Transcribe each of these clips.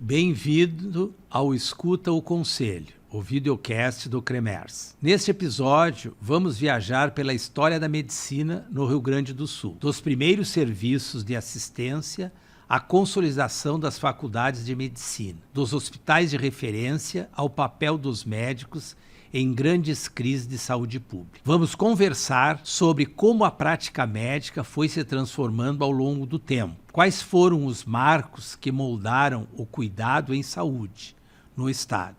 Bem-vindo ao Escuta o Conselho, o videocast do CREMERS. Neste episódio, vamos viajar pela história da medicina no Rio Grande do Sul, dos primeiros serviços de assistência à consolidação das faculdades de medicina, dos hospitais de referência ao papel dos médicos em grandes crises de saúde pública. Vamos conversar sobre como a prática médica foi se transformando ao longo do tempo, quais foram os marcos que moldaram o cuidado em saúde no Estado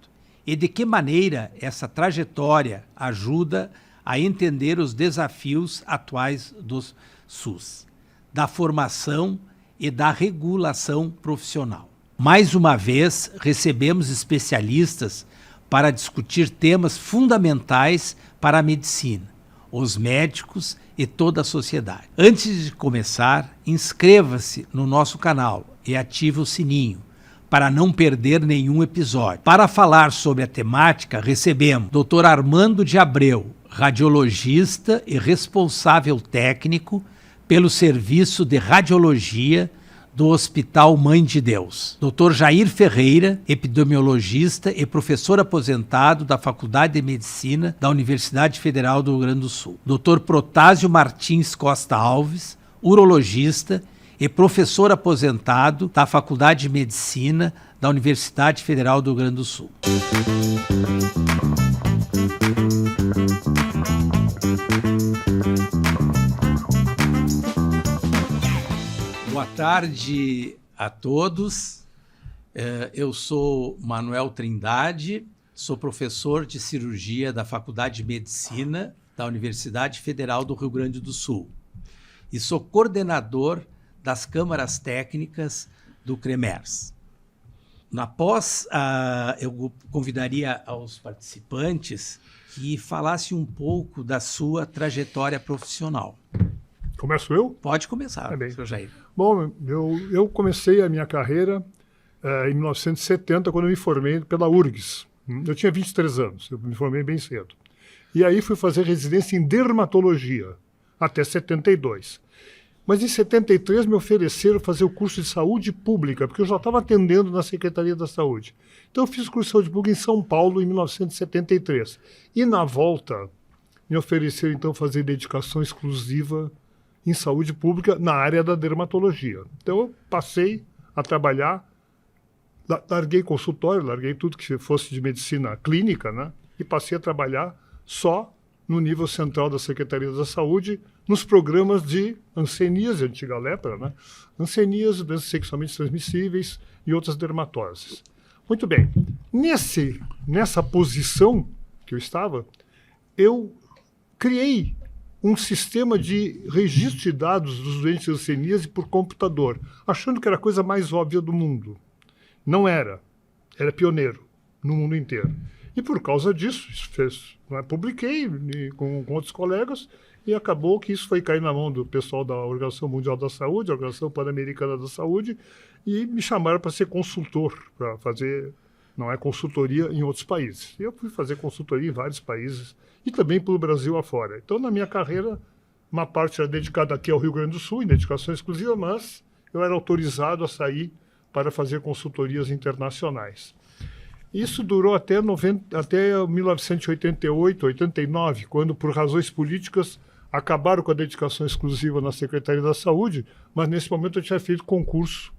e de que maneira essa trajetória ajuda a entender os desafios atuais do SUS, da formação e da regulação profissional. Mais uma vez, recebemos especialistas para discutir temas fundamentais para a medicina, os médicos e toda a sociedade. Antes de começar, inscreva-se no nosso canal e ative o sininho para não perder nenhum episódio. Para falar sobre a temática, recebemos Dr. Armando de Abreu, radiologista e responsável técnico pelo Serviço de Radiologia do Hospital Mãe de Deus. Dr. Jair Ferreira, epidemiologista e professor aposentado da Faculdade de Medicina da Universidade Federal do Rio Grande do Sul. Dr. Protásio Martins Costa Alves, urologista e professor aposentado da Faculdade de Medicina da Universidade Federal do Rio Grande do Sul. Boa tarde a todos. Eu sou Manuel Trindade, sou professor de cirurgia da Faculdade de Medicina da Universidade Federal do Rio Grande do Sul e sou coordenador das câmaras técnicas do CREMERS. Após, eu convidaria aos participantes que falassem um pouco da sua trajetória profissional. Começo eu? Pode começar, Sr. Jair. Bom, eu comecei a minha carreira em 1970, quando eu me formei pela URGS. Eu tinha 23 anos, eu me formei bem cedo. E aí fui fazer residência em dermatologia, até 72. Mas em 73 me ofereceram fazer o curso de saúde pública, porque eu já estava atendendo na Secretaria da Saúde. Então eu fiz o curso de saúde pública em São Paulo, em 1973. E na volta, me ofereceram então fazer dedicação exclusiva em saúde pública na área da dermatologia. Então eu passei a trabalhar, larguei consultório, larguei tudo que fosse de medicina clínica, né? E passei a trabalhar só no nível central da Secretaria da Saúde, nos programas de hanseníase, antiga lepra, né? Hanseníase, doenças sexualmente transmissíveis e outras dermatoses. Muito bem. Nessa posição que eu estava, eu criei um sistema de registro de dados dos doentes de hanseníase por computador, achando que era a coisa mais óbvia do mundo. Não era. Era pioneiro no mundo inteiro. E por causa disso, publiquei com outros colegas e acabou que isso foi cair na mão do pessoal da Organização Mundial da Saúde, a Organização Pan-Americana da Saúde, e me chamaram para ser consultor, para fazer, consultoria em outros países. E eu fui fazer consultoria em vários países e também pelo Brasil afora. Então, na minha carreira, uma parte era dedicada aqui ao Rio Grande do Sul, em dedicação exclusiva, mas eu era autorizado a sair para fazer consultorias internacionais. Isso durou até 1988, 89, quando, por razões políticas, acabaram com a dedicação exclusiva na Secretaria da Saúde, mas nesse momento eu tinha feito concurso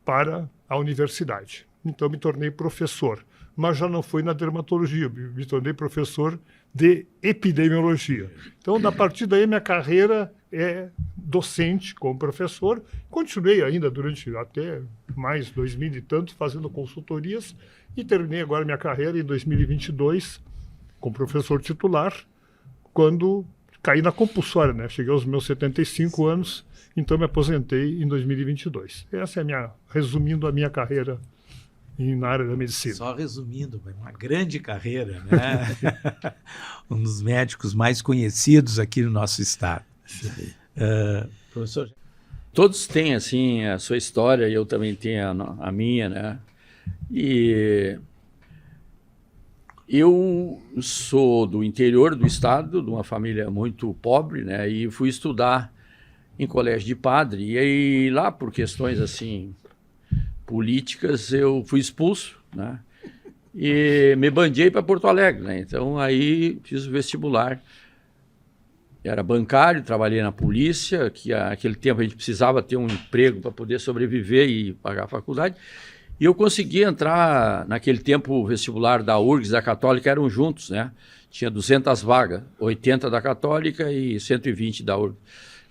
para a universidade. Então me tornei professor, mas já não foi na dermatologia, me tornei professor de epidemiologia. Então, a partir daí, minha carreira é docente como professor. Continuei ainda durante até mais 2000 e tanto, fazendo consultorias, e terminei agora minha carreira em 2022 como professor titular, quando caí na compulsória, né? Cheguei aos meus 75 anos, então me aposentei em 2022. Essa é resumindo a minha carreira na área da medicina. Só resumindo, uma grande carreira, né? Um dos médicos mais conhecidos aqui no nosso estado. Professor? Todos têm, assim, a sua história, e eu também tenho a minha, né? E eu sou do interior do estado, de uma família muito pobre, né? E fui estudar em colégio de padre. E aí lá, por questões, assim, políticas, eu fui expulso, né? E me bandiei para Porto Alegre, né? Então aí fiz o vestibular. Era bancário, trabalhei na polícia, que naquele tempo a gente precisava ter um emprego para poder sobreviver e pagar a faculdade. E eu consegui entrar, naquele tempo o vestibular da URGS, da Católica, eram juntos, né? Tinha 200 vagas, 80 da Católica e 120 da URGS.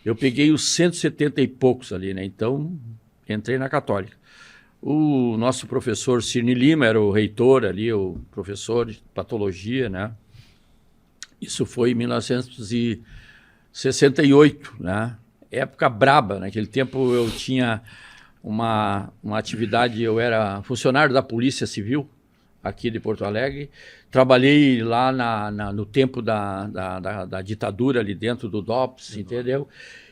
Eu peguei os 170 e poucos ali, né? Então entrei na Católica. O nosso professor Cirne Lima era o reitor ali, o professor de patologia, né? Isso foi em 1968, né? Época braba. Naquele tempo eu tinha uma atividade, eu era funcionário da Polícia Civil aqui de Porto Alegre. Trabalhei lá no tempo da ditadura ali dentro do DOPS, entendeu?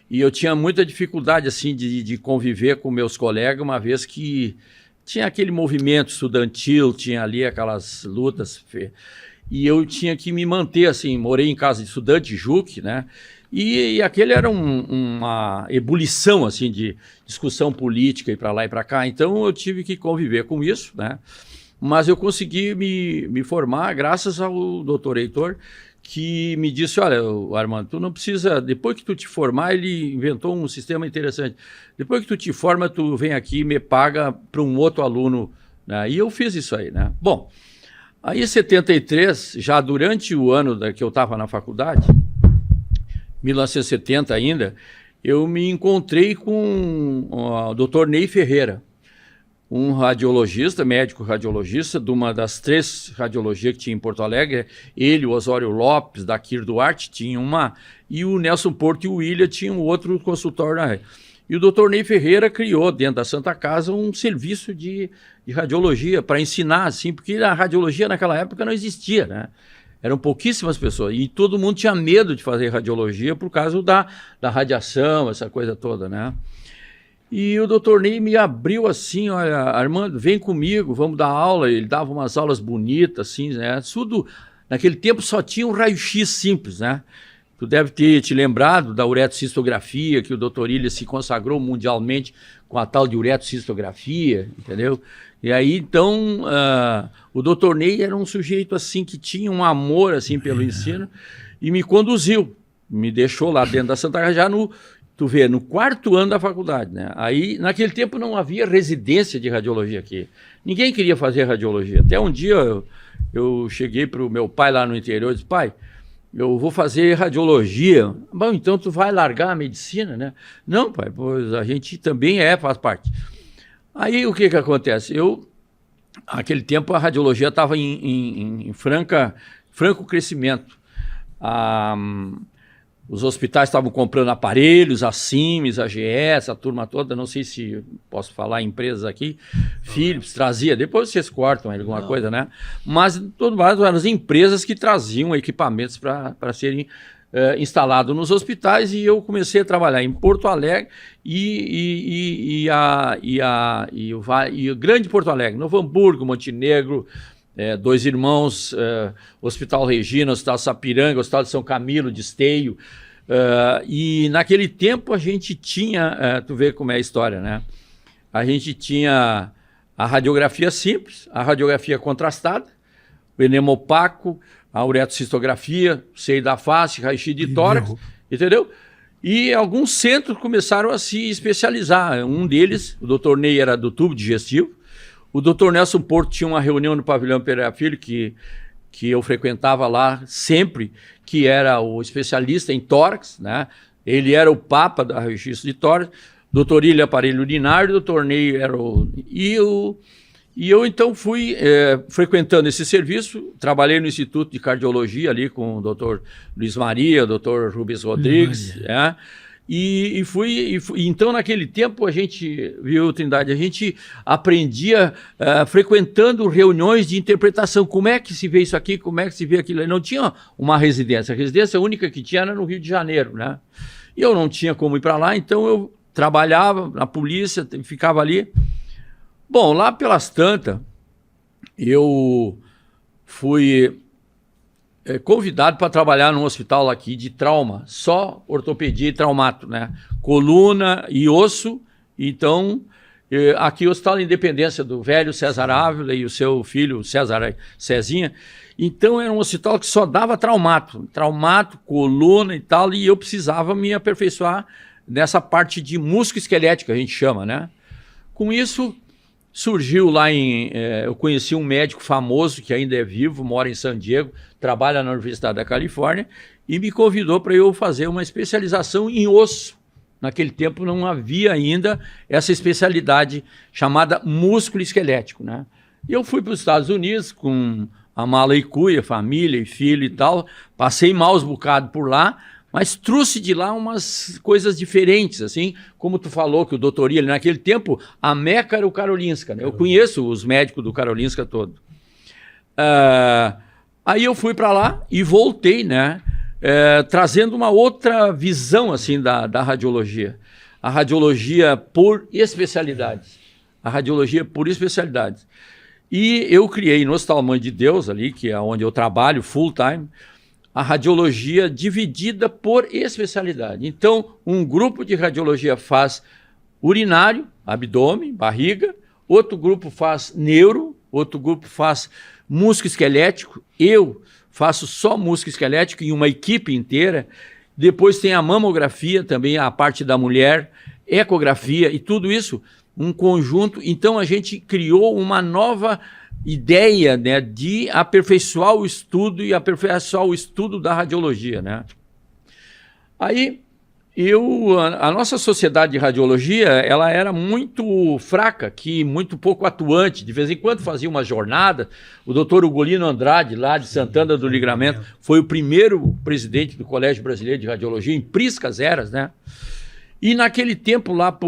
E eu tinha muita dificuldade assim de conviver com meus colegas, uma vez que tinha aquele movimento estudantil, tinha ali aquelas lutas, e eu tinha que me manter assim, morei em casa de estudante, JUC, né? E aquele era uma ebulição assim de discussão política e para lá e para cá, então eu tive que conviver com isso, né? Mas eu consegui me formar graças ao doutor Heitor, que me disse, olha, Armando, tu não precisa, depois que tu te formar, ele inventou um sistema interessante, depois que tu te forma, tu vem aqui e me paga para um outro aluno, né? E eu fiz isso aí, né? Bom, aí em 73, já durante o ano que eu estava na faculdade, 1970 ainda, eu me encontrei com o Dr. Ney Ferreira, um radiologista, médico radiologista, de uma das 3 radiologias que tinha em Porto Alegre. Ele, o Osório Lopes, da Quir Duarte, tinha uma, e o Nelson Porto e o William tinham outro consultório na rede. E o Dr. Ney Ferreira criou, dentro da Santa Casa, um serviço de radiologia para ensinar, assim, porque a radiologia naquela época não existia, né? Eram pouquíssimas pessoas, e todo mundo tinha medo de fazer radiologia por causa da radiação, essa coisa toda, né? E o doutor Ney me abriu assim, olha, Armando, vem comigo, vamos dar aula. Ele dava umas aulas bonitas, assim, né? Tudo, naquele tempo só tinha um raio-x simples, né? Tu deve ter te lembrado da uretocistografia, que o doutor Ilha se consagrou mundialmente com a tal de uretocistografia, entendeu? E aí, então, o doutor Ney era um sujeito, assim, que tinha um amor, assim, pelo ensino, e me conduziu, me deixou lá dentro da Santa Casa, já tu vê, no 4º ano da faculdade, né? Aí, naquele tempo, não havia residência de radiologia aqui. Ninguém queria fazer radiologia. Até um dia eu cheguei para o meu pai lá no interior e disse, pai, eu vou fazer radiologia. Bom, então tu vai largar a medicina, né? Não, pai, pois a gente também faz parte. Aí o que acontece? Naquele tempo, a radiologia estava em franco crescimento. Os hospitais estavam comprando aparelhos, a Siemens, a GE, essa turma toda, não sei se posso falar empresas aqui, Philips trazia, depois vocês cortam alguma coisa, né? Mas todo mundo eram as empresas que traziam equipamentos para serem instalados nos hospitais, e eu comecei a trabalhar em Porto Alegre e o grande Porto Alegre, Novo Hamburgo, Montenegro, 2 Irmãos, Hospital Regina, Hospital Sapiranga, Hospital de São Camilo, de Esteio. E naquele tempo a gente tinha, tu vê como é a história, né? A gente tinha a radiografia simples, a radiografia contrastada, o enema opaco, a uretocistografia, seio da face, raio-x de tórax, entendeu? E alguns centros começaram a se especializar. Um deles, o doutor Ney, era do tubo digestivo. O doutor Nelson Porto tinha uma reunião no Pavilhão Pereira Filho, que eu frequentava lá sempre, que era o especialista em tórax, né? Ele era o papa da raio-x de tórax. Doutor Ilha, aparelho urinário, doutor Ney era o... E eu então fui frequentando esse serviço, trabalhei no Instituto de Cardiologia ali com o doutor Luiz Maria, o doutor Rubens Rodrigues, né? Então, naquele tempo, a gente, viu, Trindade, a gente aprendia frequentando reuniões de interpretação. Como é que se vê isso aqui? Como é que se vê aquilo? Não tinha uma residência. A residência única que tinha era no Rio de Janeiro, né? E eu não tinha como ir para lá, então eu trabalhava na polícia, ficava ali. Bom, lá pelas tantas, eu fui convidado para trabalhar num hospital aqui de trauma, só ortopedia e traumato, né? Coluna e osso. Então, Aqui o Hospital da Independência do velho César Ávila e o seu filho Cezinha. Então era um hospital que só dava traumato, coluna e tal, e eu precisava me aperfeiçoar nessa parte de músculo-esquelética, a gente chama, né? Com isso, surgiu lá eu conheci um médico famoso que ainda é vivo, mora em San Diego, trabalha na Universidade da Califórnia, e me convidou para eu fazer uma especialização em osso. Naquele tempo não havia ainda essa especialidade chamada músculo esquelético, né? E eu fui para os Estados Unidos com a mala e cuia, família e filho e tal, passei maus bocados por lá, mas trouxe de lá umas coisas diferentes, assim, como tu falou que o doutor Ilha, naquele tempo, a Meca era o Karolinska, né? Eu conheço os médicos do Karolinska todo. Aí eu fui para lá e voltei, né? Trazendo uma outra visão assim da radiologia. A radiologia por especialidades. A radiologia por especialidades. E eu criei no Hospital Mãe de Deus, ali, que é onde eu trabalho full time, a radiologia dividida por especialidade. Então, um grupo de radiologia faz urinário, abdômen, barriga, outro grupo faz neuro, outro grupo faz músculo esquelético, eu faço só músculo esquelético em uma equipe inteira. Depois tem a mamografia, também a parte da mulher, ecografia e tudo isso, um conjunto. Então a gente criou uma nova ideia, né, de aperfeiçoar o estudo e aperfeiçoar o estudo da radiologia, né? Aí a nossa sociedade de radiologia, ela era muito fraca, muito pouco atuante. De vez em quando fazia uma jornada. O doutor Ugolino Andrade, lá de Santana do Livramento, foi o primeiro presidente do Colégio Brasileiro de Radiologia, em Priscas Eras, né? E naquele tempo, lá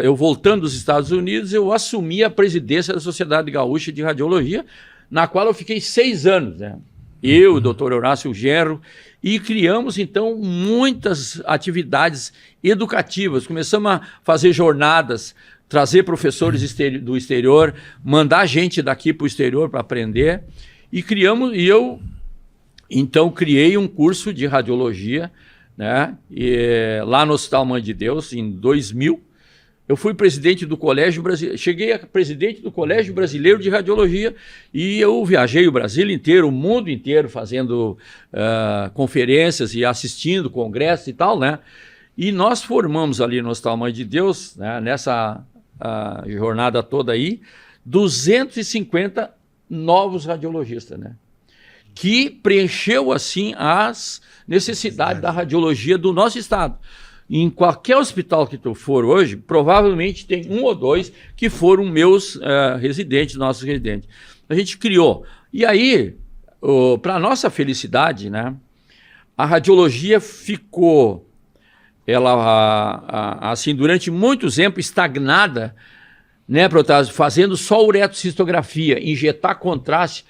eu voltando dos Estados Unidos, eu assumi a presidência da Sociedade Gaúcha de Radiologia, na qual eu fiquei 6 anos, né? Eu, o doutor Horácio Genro, e criamos, então, muitas atividades educativas. Começamos a fazer jornadas, trazer professores do exterior, mandar gente daqui para o exterior para aprender. E eu, então, criei um curso de radiologia, né? Lá no Hospital Mãe de Deus, em 2000. Eu fui presidente do Colégio Brasileiro, cheguei a presidente do Colégio Brasileiro de Radiologia e eu viajei o Brasil inteiro, o mundo inteiro, fazendo conferências e assistindo congressos e tal, né? E nós formamos ali no Hospital Mãe de Deus, né, nessa jornada toda aí, 250 novos radiologistas, né? Que preencheu, assim, as necessidades da radiologia do nosso estado. Em qualquer hospital que tu for hoje, provavelmente tem 1 ou 2 que foram meus residentes, nossos residentes. A gente criou. E aí, para nossa felicidade, né, a radiologia ficou, assim, durante muitos tempos estagnada, né, Protásio, fazendo só uretocistografia, injetar contraste.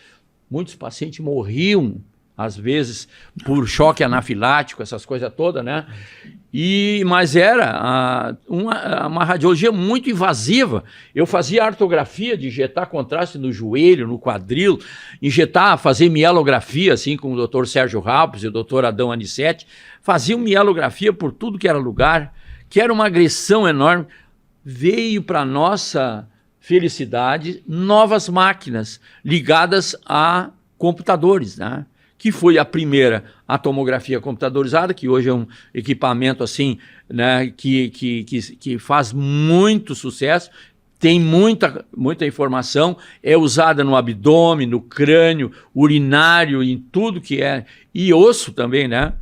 Muitos pacientes morriam, às vezes, por choque anafilático, essas coisas todas, né? Mas era uma radiologia muito invasiva. Eu fazia artrografia de injetar contraste no joelho, no quadril, fazer mielografia, assim, com o Dr. Sérgio Ralpes e o Dr. Adão Anicetti. Faziam mielografia por tudo que era lugar, que era uma agressão enorme. Veio para nossa felicidade novas máquinas ligadas a computadores, né? Que foi a primeira, a tomografia computadorizada, que hoje é um equipamento assim, né, que faz muito sucesso, tem muita informação, é usada no abdômen, no crânio, urinário, em tudo que é, e osso também, né?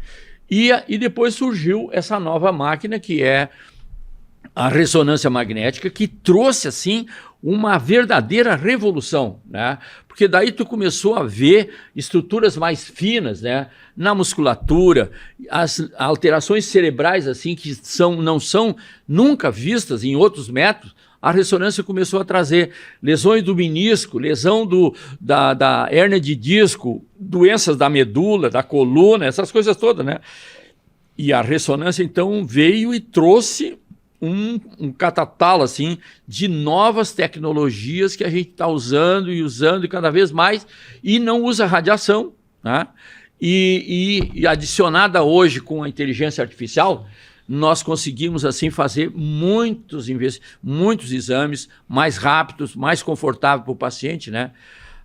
E depois surgiu essa nova máquina, que é a ressonância magnética, que trouxe, assim, uma verdadeira revolução, né? Porque daí tu começou a ver estruturas mais finas, né, na musculatura, as alterações cerebrais, assim, que não são nunca vistas em outros métodos. A ressonância começou a trazer lesões do menisco, lesão da hérnia de disco, doenças da medula, da coluna, essas coisas todas, né? E a ressonância, então, veio e trouxe um catatalo, assim, de novas tecnologias que a gente está usando e cada vez mais, e não usa radiação, né? E adicionada hoje com a inteligência artificial, nós conseguimos assim fazer muitos exames mais rápidos, mais confortáveis para o paciente, né?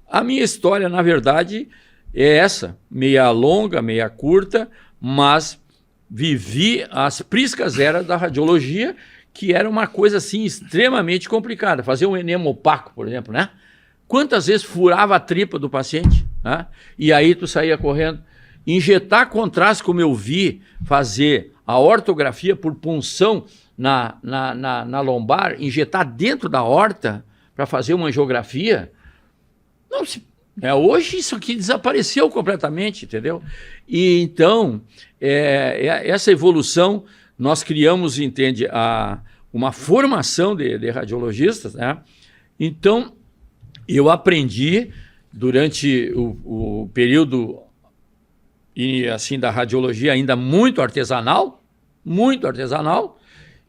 A minha história, na verdade, é essa, meia longa, meia curta, mas vivi as priscas eras da radiologia, que era uma coisa assim extremamente complicada. Fazer um enema opaco, por exemplo, né? Quantas vezes furava a tripa do paciente, né? E aí tu saía correndo. Injetar contraste, como eu vi fazer a ortografia por punção na lombar, injetar dentro da aorta para fazer uma angiografia, não se... hoje isso aqui desapareceu completamente, entendeu? E então, essa evolução, nós criamos, entende, uma formação de radiologistas, né? Então, eu aprendi durante o período assim, da radiologia ainda muito artesanal,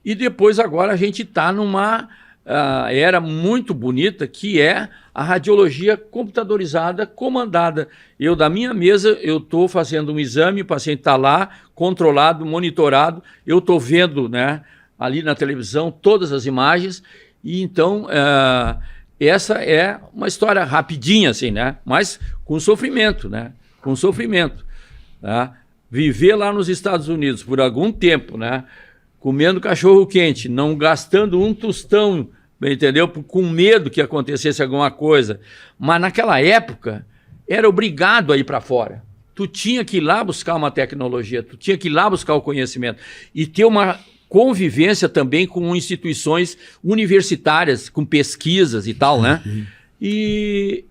e depois agora a gente está numa era muito bonita, que é a radiologia computadorizada, comandada. Eu, da minha mesa, eu estou fazendo um exame, o paciente está lá, controlado, monitorado, eu estou vendo, né, ali na televisão todas as imagens, e então essa é uma história rapidinha, assim, né, mas com sofrimento, né, com sofrimento. Tá? Viver lá nos Estados Unidos por algum tempo, né, comendo cachorro quente, não gastando um tostão, entendeu? Com medo que acontecesse alguma coisa. Mas naquela época era obrigado a ir para fora. Tu tinha que ir lá buscar uma tecnologia, tu tinha que ir lá buscar o conhecimento e ter uma convivência também com instituições universitárias, com pesquisas e tal, né? E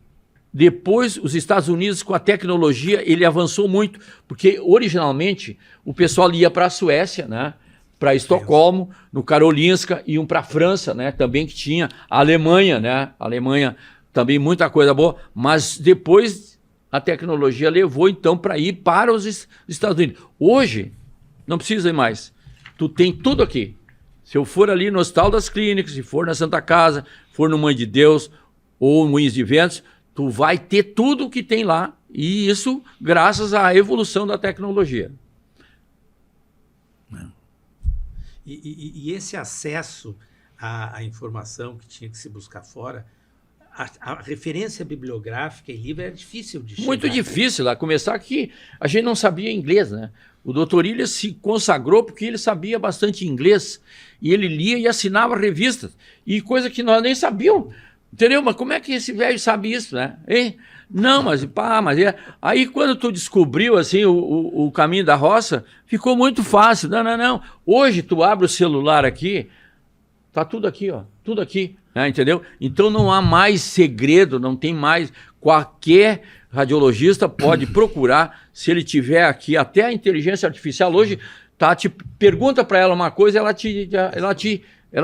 depois, os Estados Unidos, com a tecnologia, ele avançou muito, porque originalmente o pessoal ia para a Suécia, né? Para Estocolmo, no Karolinska, iam para a França, né? Também que tinha a Alemanha, né? A Alemanha também muita coisa boa, mas depois a tecnologia levou então para ir para os Estados Unidos. Hoje, não precisa ir mais. Tu tem tudo aqui. Se eu for ali no Hospital das Clínicas, se for na Santa Casa, for no Mãe de Deus ou no Moinhos de Ventos, tu vai ter tudo o que tem lá, e isso graças à evolução da tecnologia. E esse acesso à informação que tinha que se buscar fora, a referência bibliográfica e livro era difícil de chegar. Muito difícil, a começar que a gente não sabia inglês, né? O doutor Ilha se consagrou porque ele sabia bastante inglês, e ele lia e assinava revistas, e coisa que nós nem sabíamos. Entendeu? Mas como é que esse velho sabe isso, né? Hein? Não, mas aí quando tu descobriu assim o caminho da roça, ficou muito fácil. Não. Hoje tu abre o celular aqui, tá tudo aqui, ó, tudo aqui, né? Entendeu? Então não há mais segredo, não tem mais. Qualquer radiologista pode procurar, se ele tiver aqui, até a inteligência artificial hoje pergunta para ela uma coisa, ela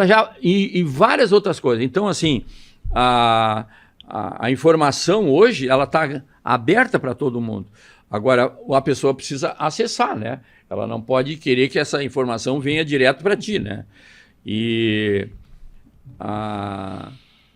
já e várias outras coisas. Então assim, a informação hoje, ela está aberta para todo mundo. Agora, a pessoa precisa acessar, né? Ela não pode querer que essa informação venha direto para ti, né?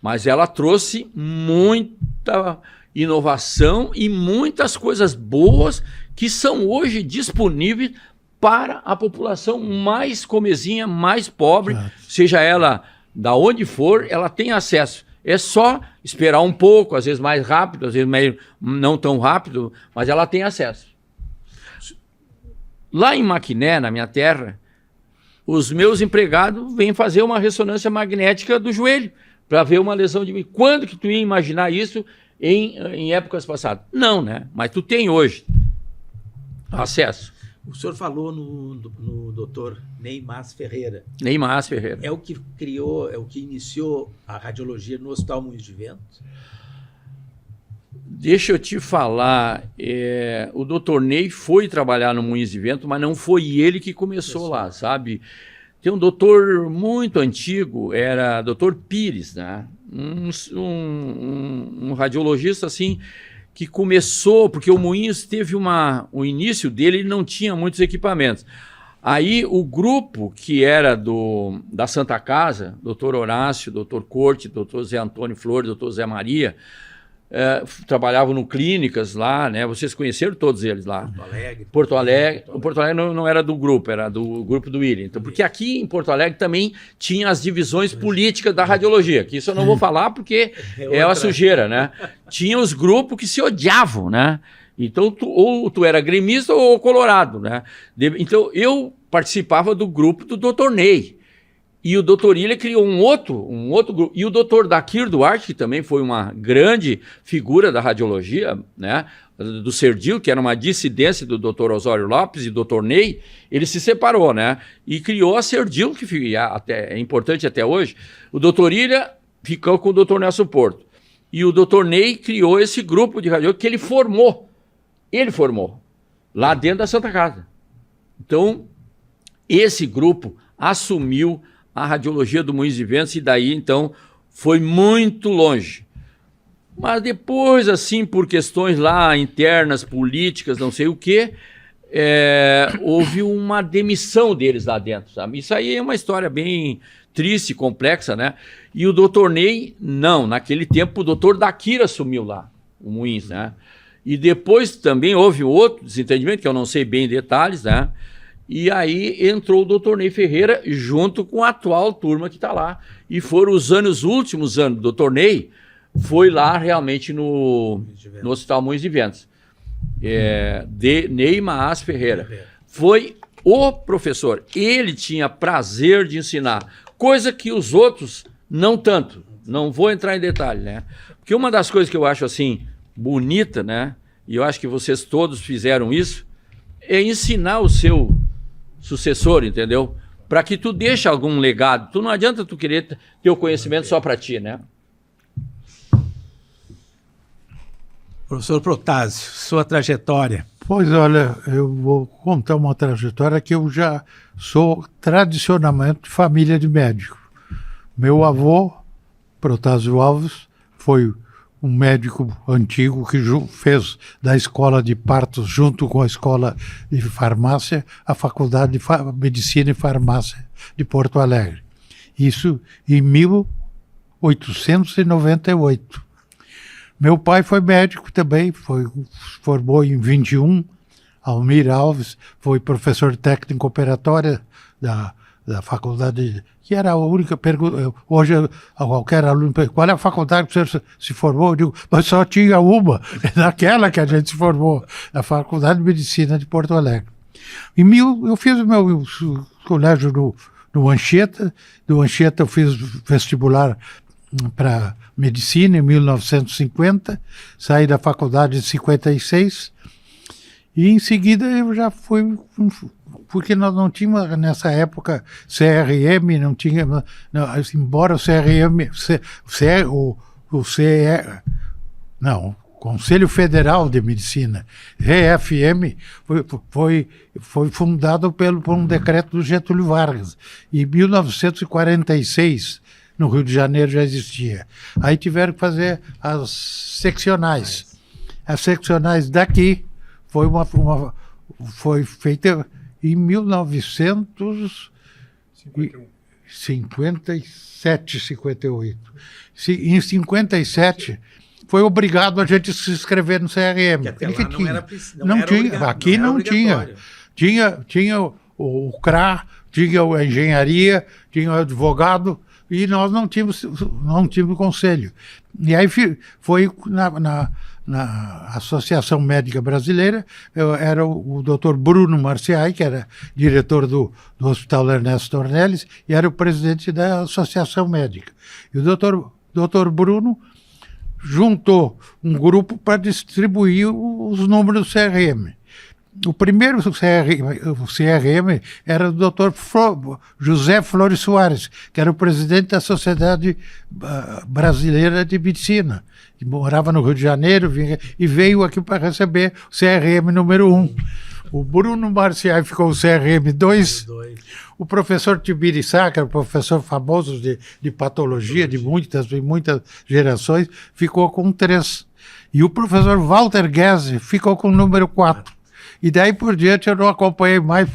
Mas ela trouxe muita inovação e muitas coisas boas que são hoje disponíveis para a população mais comezinha, mais pobre, seja ela da onde for, ela tem acesso. É só esperar um pouco, às vezes mais rápido, às vezes meio não tão rápido, mas ela tem acesso. Lá em Maquiné, na minha terra, os meus empregados vêm fazer uma ressonância magnética do joelho para ver uma lesão de mim. Quando que tu ia imaginar isso em épocas passadas? Não, né? Mas tu tem hoje acesso. O senhor falou no doutor Ney Mas Ferreira. Ney Mas Ferreira. É o que criou, é o que iniciou a radiologia no Hospital Moinhos de Vento? Deixa eu te falar, o doutor Ney foi trabalhar no Moinhos de Vento, mas não foi ele que começou lá, sabe? Tem um doutor muito antigo, era doutor Pires, né? Um radiologista assim, que começou, porque o Moinhos teve o início dele, ele não tinha muitos equipamentos. Aí o grupo que era da Santa Casa, doutor Horácio, doutor Corte, doutor Zé Antônio Flores, doutor Zé Maria, trabalhavam no clínicas lá, né? Vocês conheceram todos eles lá. Porto Alegre. Porto Alegre. O Porto Alegre não era do grupo, era do grupo do William. Então, porque aqui em Porto Alegre também tinha as divisões políticas da radiologia, que isso eu não vou falar porque é uma sujeira, né? Tinha os grupos que se odiavam, né? Então, ou tu era gremista ou colorado, né? Então, eu participava do grupo do Dr. Ney. E o Dr. Ilha criou um outro grupo. E o Dr. Daquir Duarte, que também foi uma grande figura da radiologia, né? Do Serdil, que era uma dissidência do Dr. Osório Lopes e do Dr. Ney, ele se separou, né? E criou a Serdil, que é importante até hoje. O Dr. Ilha ficou com o Dr. Nelson Porto. E o Dr. Ney criou esse grupo de radiologia que ele formou. Ele formou lá dentro da Santa Casa. Então, esse grupo assumiu a radiologia do Moinhos de Ventos e daí, então, foi muito longe. Mas depois, assim, por questões lá internas, políticas, não sei o quê, houve uma demissão deles lá dentro, sabe? Isso aí é uma história bem triste, complexa, né? E o Dr. Ney, não. Naquele tempo, o Dr. Daquir assumiu lá, o Moinhos, né? E depois também houve outro desentendimento, que eu não sei bem em detalhes, né? E aí entrou o Dr. Ney Ferreira junto com a atual turma que está lá. E foram os últimos anos do Dr. Ney, foi lá realmente no Hospital Moinhos de Ventos. De Ney Maas Ferreira. Foi o professor. Ele tinha prazer de ensinar, coisa que os outros não tanto. Não vou entrar em detalhe, né? Porque uma das coisas que eu acho assim bonita, né? E eu acho que vocês todos fizeram isso, é ensinar o seu sucessor, entendeu? Para que tu deixe algum legado. Tu não adianta tu querer ter o conhecimento só para ti, né? Professor Protásio, sua trajetória. Pois olha, eu vou contar uma trajetória que eu já sou tradicionalmente família de médico. Meu avô, Protásio Alves, foi um médico antigo que fez da escola de partos, junto com a escola de farmácia, a Faculdade de Medicina e Farmácia de Porto Alegre. Isso em 1898. Meu pai foi médico também, formou em 21, Almir Alves, foi professor técnico operatório da faculdade, que era a única pergunta. Hoje, qualquer aluno pergunta, qual é a faculdade que você se formou? Eu digo, mas só tinha uma, naquela que a gente se formou, a Faculdade de Medicina de Porto Alegre. Eu fiz o meu colégio no Anchieta, do Anchieta eu fiz vestibular para Medicina em 1950, saí da faculdade em 56, e em seguida eu já fui, porque nós não tínhamos nessa época CRM, não tinha, não, embora o CRM, o Conselho Federal de Medicina, CFM, foi fundado por um decreto do Getúlio Vargas. Em 1946, no Rio de Janeiro já existia. Aí tiveram que fazer as seccionais. As seccionais daqui foi feita em 1957, 58. Em 57 foi obrigado a gente se inscrever no CRM. Que até lá não tinha. Aqui não tinha. Tinha o CRA, tinha a engenharia, tinha o advogado, e nós não tínhamos conselho. E aí foi na Associação Médica Brasileira, era o Dr. Bruno Marciai, que era diretor do Hospital Ernesto Ornelis, e era o presidente da Associação Médica. E o Dr. Bruno juntou um grupo para distribuir os números do CRM. O primeiro CRM era do Dr. José Flores Soares, que era o presidente da Sociedade Brasileira de Medicina, que morava no Rio de Janeiro e veio aqui para receber o CRM número 1. O Bruno Marciai ficou o CRM 2. O professor Tibiriçá, que era um professor famoso de patologia de muitas gerações, ficou com 3. E o professor Walter Guese ficou com o número 4. E daí por diante eu não acompanhei mais,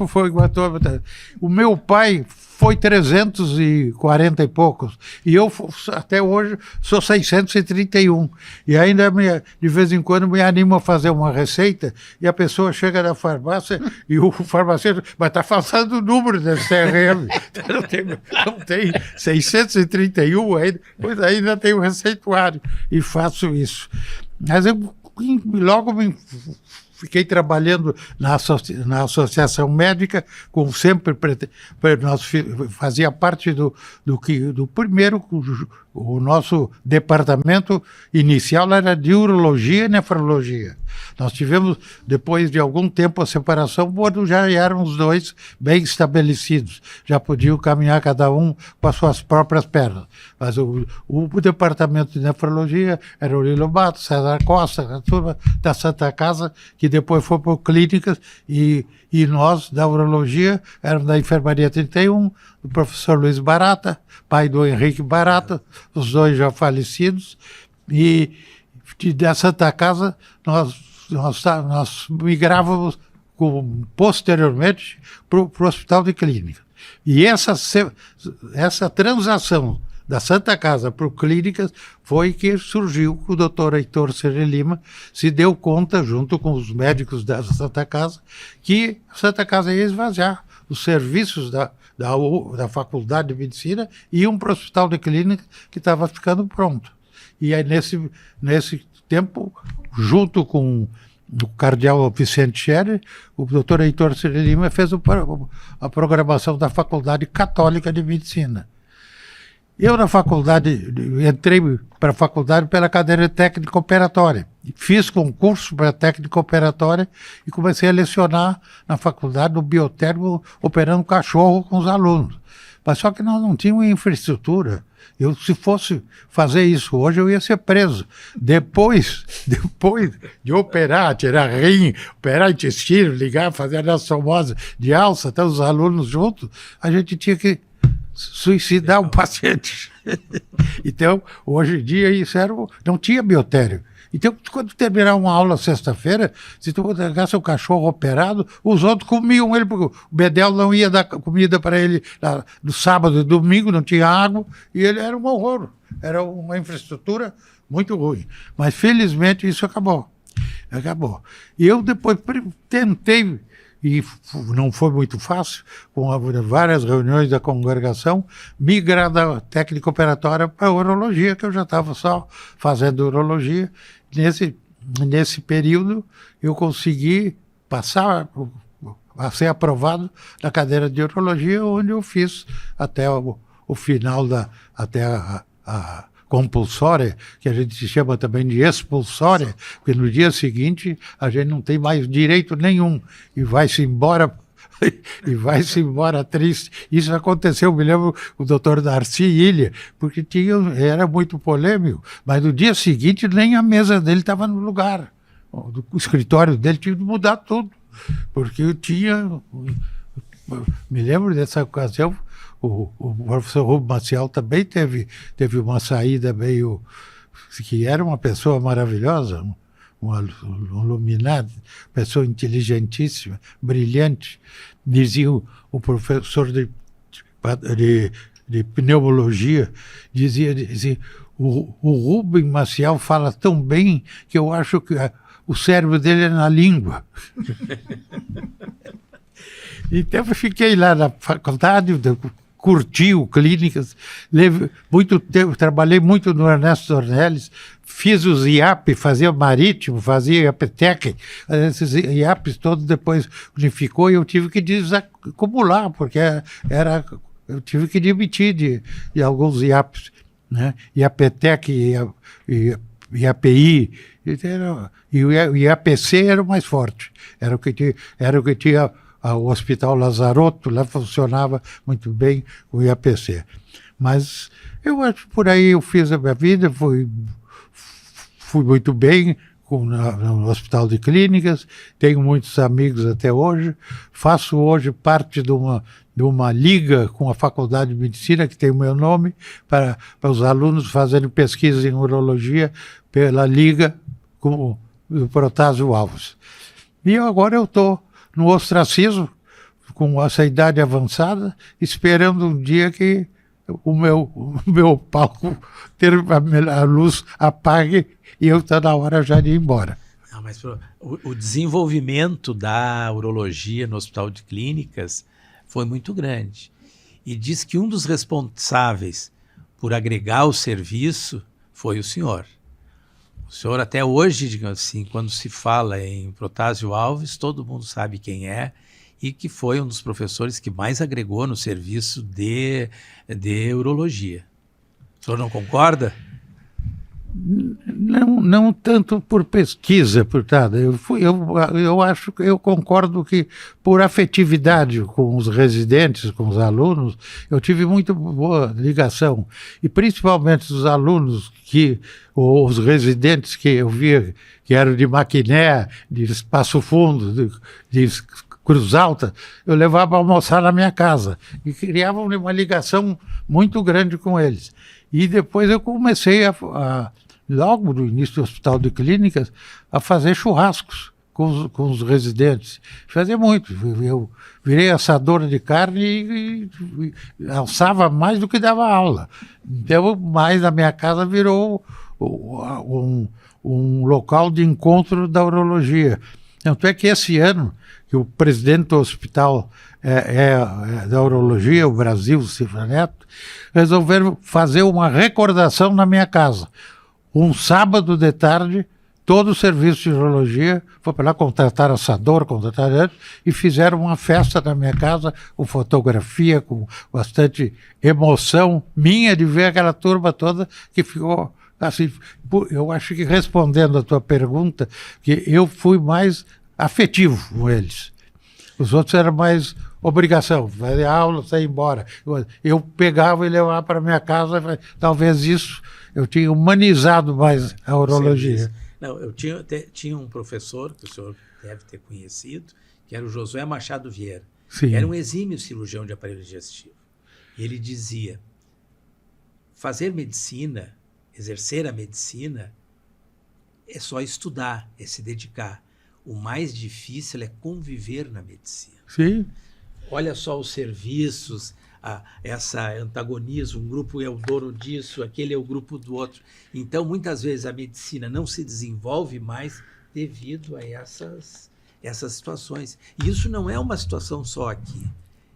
o meu pai foi 340 e poucos. E eu, até hoje, sou 631. E ainda, de vez em quando, me animo a fazer uma receita e a pessoa chega na farmácia e o farmacêutico, mas está faltando o número desse CRM. Não tem 631 ainda, pois ainda tem o receituário. E faço isso. Mas eu logo fiquei trabalhando na Associação Médica, com sempre nós fazia parte do primeiro, o nosso departamento inicial era de urologia e nefrologia. Nós tivemos, depois de algum tempo, a separação, quando já eram os dois bem estabelecidos, já podiam caminhar cada um com as suas próprias pernas. Mas o departamento de nefrologia era o Lilo Bato, César Costa, a turma da Santa Casa, que depois foi para clínicas, e nós, da urologia, éramos da Enfermaria 31, do professor Luiz Barata, pai do Henrique Barata, os dois já falecidos, e da Santa Casa nós migrávamos posteriormente para o Hospital de Clínica. E essa transação da Santa Casa para o Clínicas foi que surgiu que o doutor Heitor Serra Lima se deu conta, junto com os médicos da Santa Casa, que a Santa Casa ia esvaziar os serviços da Faculdade de Medicina e iam para o Hospital de Clínica, que estava ficando pronto. E aí, nesse tempo, junto com o cardeal Vicente Scherer, o doutor Heitor Serra Lima fez a programação da Faculdade Católica de Medicina. Eu, na faculdade, entrei para a faculdade pela cadeira de técnica operatória. Fiz concurso para técnica operatória e comecei a lecionar na faculdade, no biotermo, operando cachorro com os alunos. Mas só que nós não tínhamos infraestrutura. Se fosse fazer isso hoje, eu ia ser preso. Depois de operar, tirar rim, operar intestino, ligar, fazer anastomosa de alça, até os alunos juntos, a gente tinha que suicidar um paciente. Então, hoje em dia, não tinha biotério. Então, quando terminar uma aula sexta-feira, se tu pegar seu cachorro operado, os outros comiam ele, porque o Bedel não ia dar comida para ele no sábado e domingo, não tinha água, e ele era um horror. Era uma infraestrutura muito ruim. Mas, felizmente, isso acabou. E eu depois tentei, e não foi muito fácil, com várias reuniões da congregação, migrar da técnica operatória para a urologia, que eu já estava só fazendo urologia. Nesse período, eu consegui passar a ser aprovado na cadeira de urologia, onde eu fiz até o final, até a compulsória, que a gente chama também de expulsória, porque no dia seguinte a gente não tem mais direito nenhum e vai-se embora triste. Isso aconteceu, me lembro, o doutor Darcy Ilha, porque era muito polêmico, mas no dia seguinte nem a mesa dele estava no lugar. O escritório dele tinha que mudar tudo, porque me lembro dessa ocasião. O professor Rubens Maciel também teve uma saída meio... que era uma pessoa maravilhosa, um iluminado, pessoa inteligentíssima, brilhante. Dizia o professor de pneumologia, dizia o Rubens Maciel fala tão bem que eu acho que o cérebro dele é na língua. Então eu fiquei lá na faculdade, curti o Clínicas, muito tempo, trabalhei muito no Ernesto Ornelis, fiz os IAP, fazia Marítimo, fazia IAPTEC, esses IAPs todos depois unificou e eu tive que desacumular, porque eu tive que demitir de alguns IAPs, né? IAPTEC e IAPI, e o IAPC era o mais forte, era o que tinha o Hospital Lazarotto, lá funcionava muito bem o IAPC. Mas eu acho que por aí eu fiz a minha vida, fui muito bem no Hospital de Clínicas, tenho muitos amigos até hoje, faço hoje parte de uma liga com a Faculdade de Medicina, que tem o meu nome, para os alunos fazerem pesquisa em urologia pela liga com o Protásio Alves. E agora eu estou no ostracismo, com essa idade avançada, esperando um dia que o meu palco ter a luz apague e eu estou na hora já de ir embora. Não, mas o desenvolvimento da urologia no Hospital de Clínicas foi muito grande. E diz que um dos responsáveis por agregar o serviço foi o senhor. O senhor até hoje, digamos assim, quando se fala em Protásio Alves, todo mundo sabe quem é, e que foi um dos professores que mais agregou no serviço de urologia. O senhor não concorda? Não tanto por pesquisa, portanto, eu acho que eu concordo que por afetividade com os residentes, com os alunos, eu tive muito boa ligação, e principalmente os alunos ou os residentes que eu via que eram de Maquiné, de Espaço Fundo, de Cruz Alta, eu levava para almoçar na minha casa e criava uma ligação muito grande com eles. E depois eu comecei logo no início do Hospital de Clínicas, a fazer churrascos com os residentes. Fazia muito. Eu virei assador de carne e alçava mais do que dava aula. Então, mais na minha casa virou um local de encontro da urologia. Tanto é que esse ano, que o presidente do hospital da urologia, o Brasil, Silva Neto, resolveram fazer uma recordação na minha casa. Um sábado de tarde, todo o serviço de urologia foi para lá contratar assador, e fizeram uma festa na minha casa, com fotografia, com bastante emoção minha de ver aquela turma toda que ficou assim. Eu acho que, respondendo a tua pergunta, que eu fui mais afetivo com eles. Os outros eram mais obrigação, fazer aula, sair embora. Eu pegava e levava para minha casa, talvez isso eu tinha humanizado mais a urologia. Não, eu tinha um professor, que o senhor deve ter conhecido, que era o Josué Machado Vieira. Sim. Era um exímio cirurgião de aparelho digestivo. E ele dizia, fazer medicina, exercer a medicina, é só estudar, é se dedicar. O mais difícil é conviver na medicina. Sim. Olha só os serviços, essa antagonismo, um grupo é o dono disso, aquele é o grupo do outro. Então, muitas vezes, a medicina não se desenvolve mais devido a essas situações. E isso não é uma situação só aqui.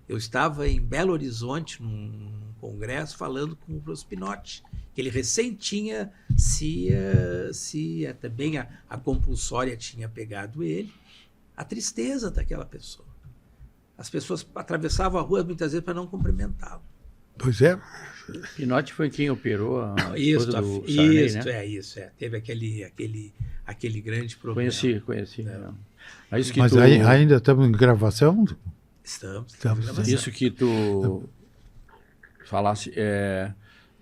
Eu estava em Belo Horizonte, num congresso, falando com o Bruce Pinotti, que ele recém tinha, também a compulsória tinha pegado ele, a tristeza daquela pessoa. As pessoas atravessavam a rua muitas vezes para não cumprimentá-lo. Pois é. Pinotti foi quem operou a Isso, do Sarney, né? Isso. Teve aquele grande problema. Conheci. É. Mas ainda estamos em gravação? Estamos. Isso que tu falasse,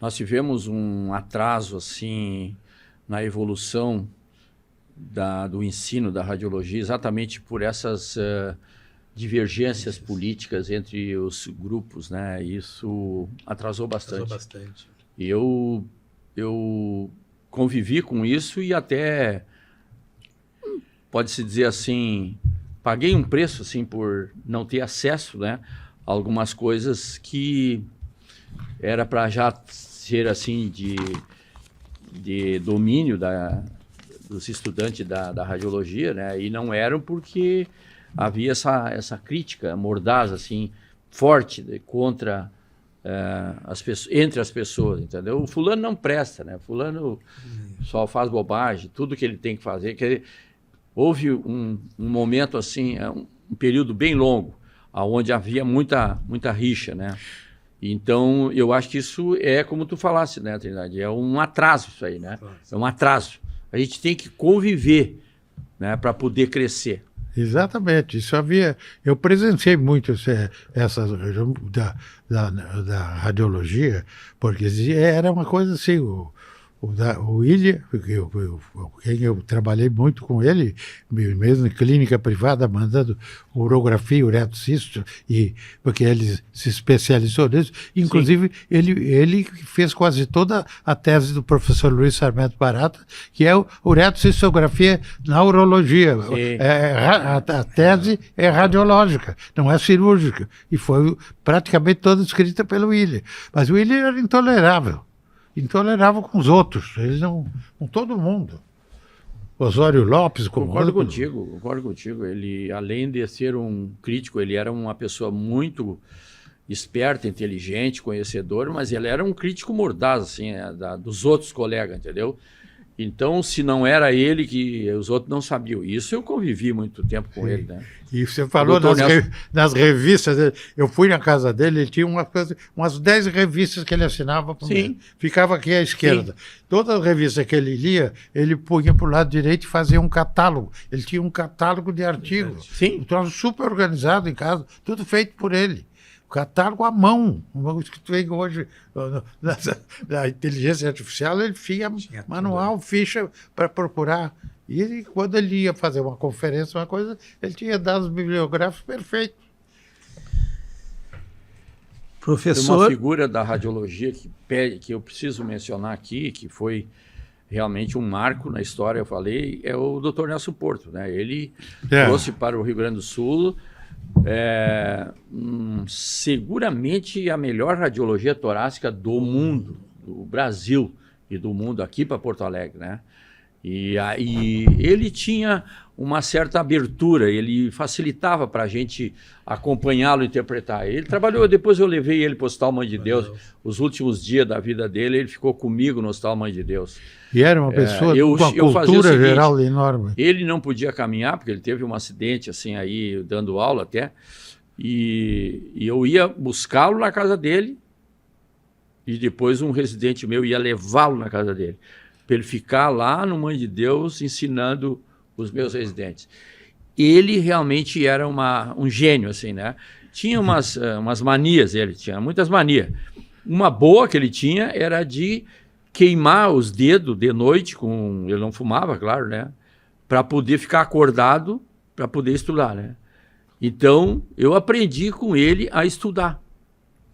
nós tivemos um atraso assim na evolução do ensino da radiologia, exatamente por essas divergências políticas entre os grupos, né? Isso atrasou bastante. E eu convivi com isso e até, pode-se dizer assim, paguei um preço assim por não ter acesso, né, a algumas coisas que era para já ser assim de domínio dos estudantes da radiologia, né? E não eram porque havia essa crítica mordaz, assim, forte contra as pessoas, entre as pessoas, entendeu? O fulano não presta, né? Fulano só faz bobagem, tudo que ele tem que fazer. Houve um momento, assim, um período bem longo, onde havia muita rixa, né? Então, eu acho que isso é, como tu falasse, né, Trindade? É um atraso isso aí, né? É um atraso. A gente tem que conviver, né, para poder crescer. Exatamente, isso havia. Eu presenciei muito essa da radiologia, porque era uma coisa assim, O William, eu trabalhei muito com ele, mesmo em clínica privada, mandando urografia, uretocisto, porque ele se especializou nisso. Inclusive, ele fez quase toda a tese do professor Luiz Sarmento Barata, que é uretocistografia na urologia. A tese é radiológica, não é cirúrgica. E foi praticamente toda escrita pelo William. Mas o William era intolerável com os outros, eles não, com todo mundo. Osório Lopes... Concordo contigo. Ele, além de ser um crítico, ele era uma pessoa muito esperta, inteligente, conhecedor, mas ele era um crítico mordaz, assim, dos outros colegas, entendeu? Então, se não era ele, que os outros não sabiam. Isso eu convivi muito tempo com ele, né? E você falou nas revistas, eu fui na casa dele, ele tinha umas 10 revistas que ele assinava por mês. Ficava aqui à esquerda. Sim. Toda revista que ele lia, ele punha para o lado direito e fazia um catálogo. Ele tinha um catálogo de artigos. Sim. Um troço super organizado em casa, tudo feito por ele. O catálogo à mão, que tu vê hoje na inteligência artificial, ele tinha manual, ficha para procurar. E quando ele ia fazer uma conferência, uma coisa, ele tinha dados bibliográficos perfeitos. Professor... Tem uma figura da radiologia que eu preciso mencionar aqui, que foi realmente um marco na história, eu falei, é o Dr. Nelson Porto, né? Ele trouxe para o Rio Grande do Sul seguramente a melhor radiologia torácica do mundo, do Brasil e do mundo, aqui para Porto Alegre, né? E ele tinha uma certa abertura, ele facilitava para a gente acompanhá-lo, interpretar. Ele trabalhou, depois eu levei ele para o Hospital Mãe de Deus, os últimos dias da vida dele, ele ficou comigo no Hospital Mãe de Deus. E era uma pessoa com uma cultura geral enorme. Ele não podia caminhar, porque ele teve um acidente, assim, aí, dando aula até, e eu ia buscá-lo na casa dele, e depois um residente meu ia levá-lo na casa dele, para ele ficar lá no Mãe de Deus ensinando os meus residentes. Ele realmente era um gênio, assim, né? Tinha umas manias, ele tinha muitas manias. Uma boa que ele tinha era de queimar os dedos de noite, ele não fumava, claro, né? Para poder ficar acordado, para poder estudar, né? Então, eu aprendi com ele a estudar.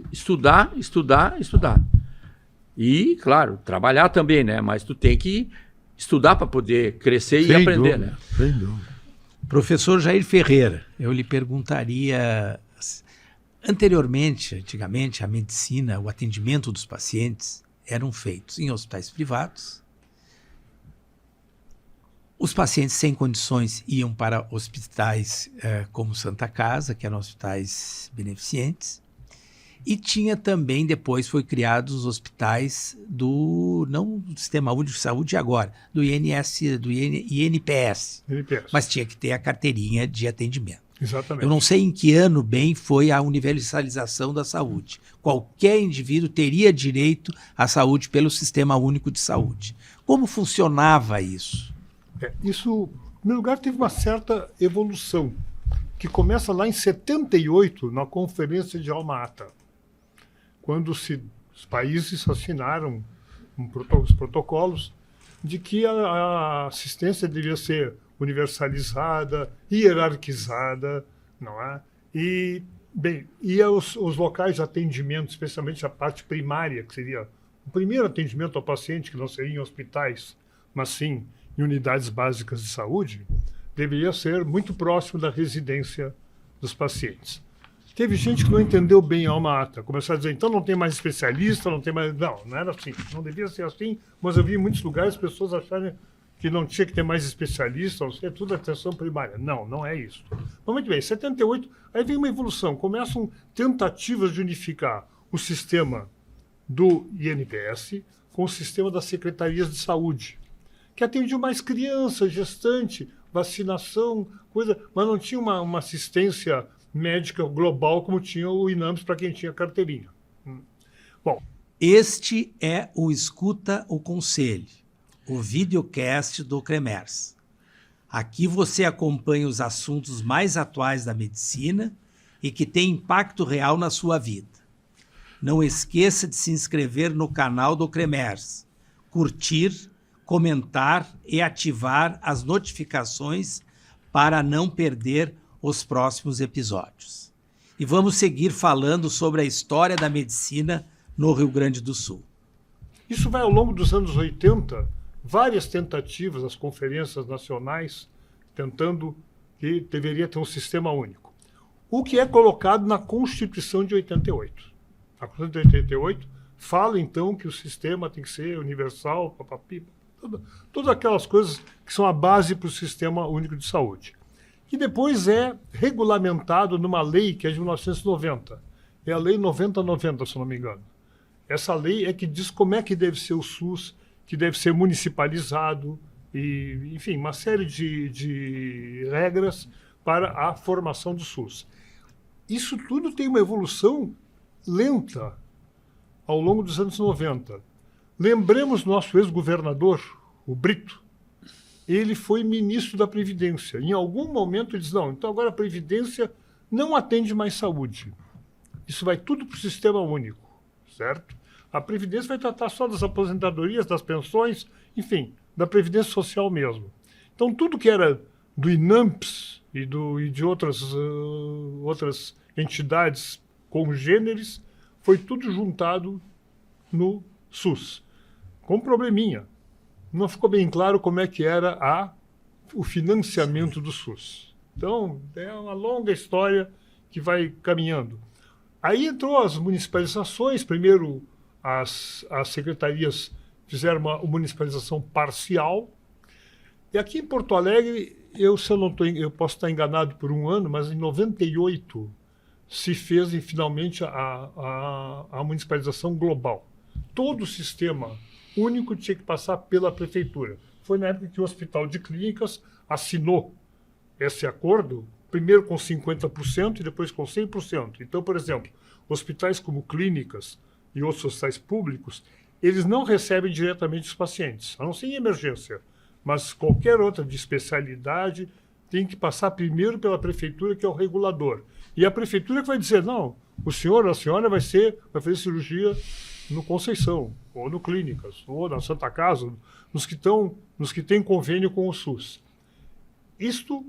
Estudar. E, claro, trabalhar também, né? Mas tu tem que estudar para poder crescer e aprender, né? Sem dúvida. Professor Jair Ferreira, eu lhe perguntaria, antigamente, a medicina, o atendimento dos pacientes eram feitos em hospitais privados. Os pacientes sem condições iam para hospitais como Santa Casa, que eram hospitais beneficentes. E tinha também, depois foi criados os hospitais não do Sistema Único de Saúde agora, do INPS. Mas tinha que ter a carteirinha de atendimento. Exatamente. Eu não sei em que ano bem foi a universalização da saúde. Qualquer indivíduo teria direito à saúde pelo Sistema Único de Saúde. Como funcionava isso? Isso, em primeiro lugar, teve uma certa evolução, que começa lá em 78, na Conferência de Alma-Ata, quando os países assinaram os protocolos de que a assistência devia ser universalizada, hierarquizada, não é? E os locais de atendimento, especialmente a parte primária, que seria o primeiro atendimento ao paciente, que não seria em hospitais, mas sim em unidades básicas de saúde, deveria ser muito próximo da residência dos pacientes. Teve gente que não entendeu bem a Alma-Ata, começou a dizer, então não tem mais especialista, não tem mais... Não era assim, não devia ser assim, mas eu vi em muitos lugares pessoas acharem que não tinha que ter mais especialista, não sei, é tudo atenção primária. Não, não é isso. Mas muito bem, em 78, aí vem uma evolução, começam tentativas de unificar o sistema do INPS com o sistema das secretarias de saúde, que atendiam mais crianças, gestante, vacinação, coisa, mas não tinha uma assistência médica global como tinha o INAMPS para quem tinha carteirinha. Bom, este é o Escuta o Conselho, o videocast do CREMERS. Aqui você acompanha os assuntos mais atuais da medicina e que têm impacto real na sua vida. Não esqueça de se inscrever no canal do CREMERS, curtir, comentar e ativar as notificações para não perder os próximos episódios. E vamos seguir falando sobre a história da medicina no Rio Grande do Sul. Isso vai ao longo dos anos 80, várias tentativas, as conferências nacionais, tentando que deveria ter um sistema único. O que é colocado na Constituição de 88. A Constituição de 88 fala, então, que o sistema tem que ser universal, papapi, todas aquelas coisas que são a base para o Sistema Único de Saúde. Que depois é regulamentado numa lei que é de 1990. É a Lei 9090, se não me engano. Essa lei é que diz como é que deve ser o SUS, que deve ser municipalizado, e, enfim, uma série de regras para a formação do SUS. Isso tudo tem uma evolução lenta ao longo dos anos 90. Lembremos nosso ex-governador, o Brito. Ele foi ministro da Previdência. Em algum momento ele disse, não, então agora a Previdência não atende mais saúde. Isso vai tudo para o Sistema Único, certo? A Previdência vai tratar só das aposentadorias, das pensões, enfim, da Previdência Social mesmo. Então, tudo que era do INAMPS e de outras entidades congêneres, foi tudo juntado no SUS. Com um probleminha. Não ficou bem claro como é que era o financiamento do SUS. Então, é uma longa história que vai caminhando. Aí entrou as municipalizações, primeiro as secretarias fizeram uma municipalização parcial. E aqui em Porto Alegre, eu posso estar enganado por um ano, mas em 98 se fez finalmente a municipalização global. Todo o sistema único tinha que passar pela prefeitura. Foi na época que o Hospital de Clínicas assinou esse acordo, primeiro com 50% e depois com 100%. Então, por exemplo, hospitais como clínicas e outros hospitais públicos, eles não recebem diretamente os pacientes, a não ser em emergência, mas qualquer outra de especialidade tem que passar primeiro pela prefeitura, que é o regulador. E a prefeitura que vai dizer, não, o senhor ou a senhora vai fazer cirurgia no Conceição, ou no Clínicas, ou na Santa Casa, nos que têm convênio com o SUS. Isto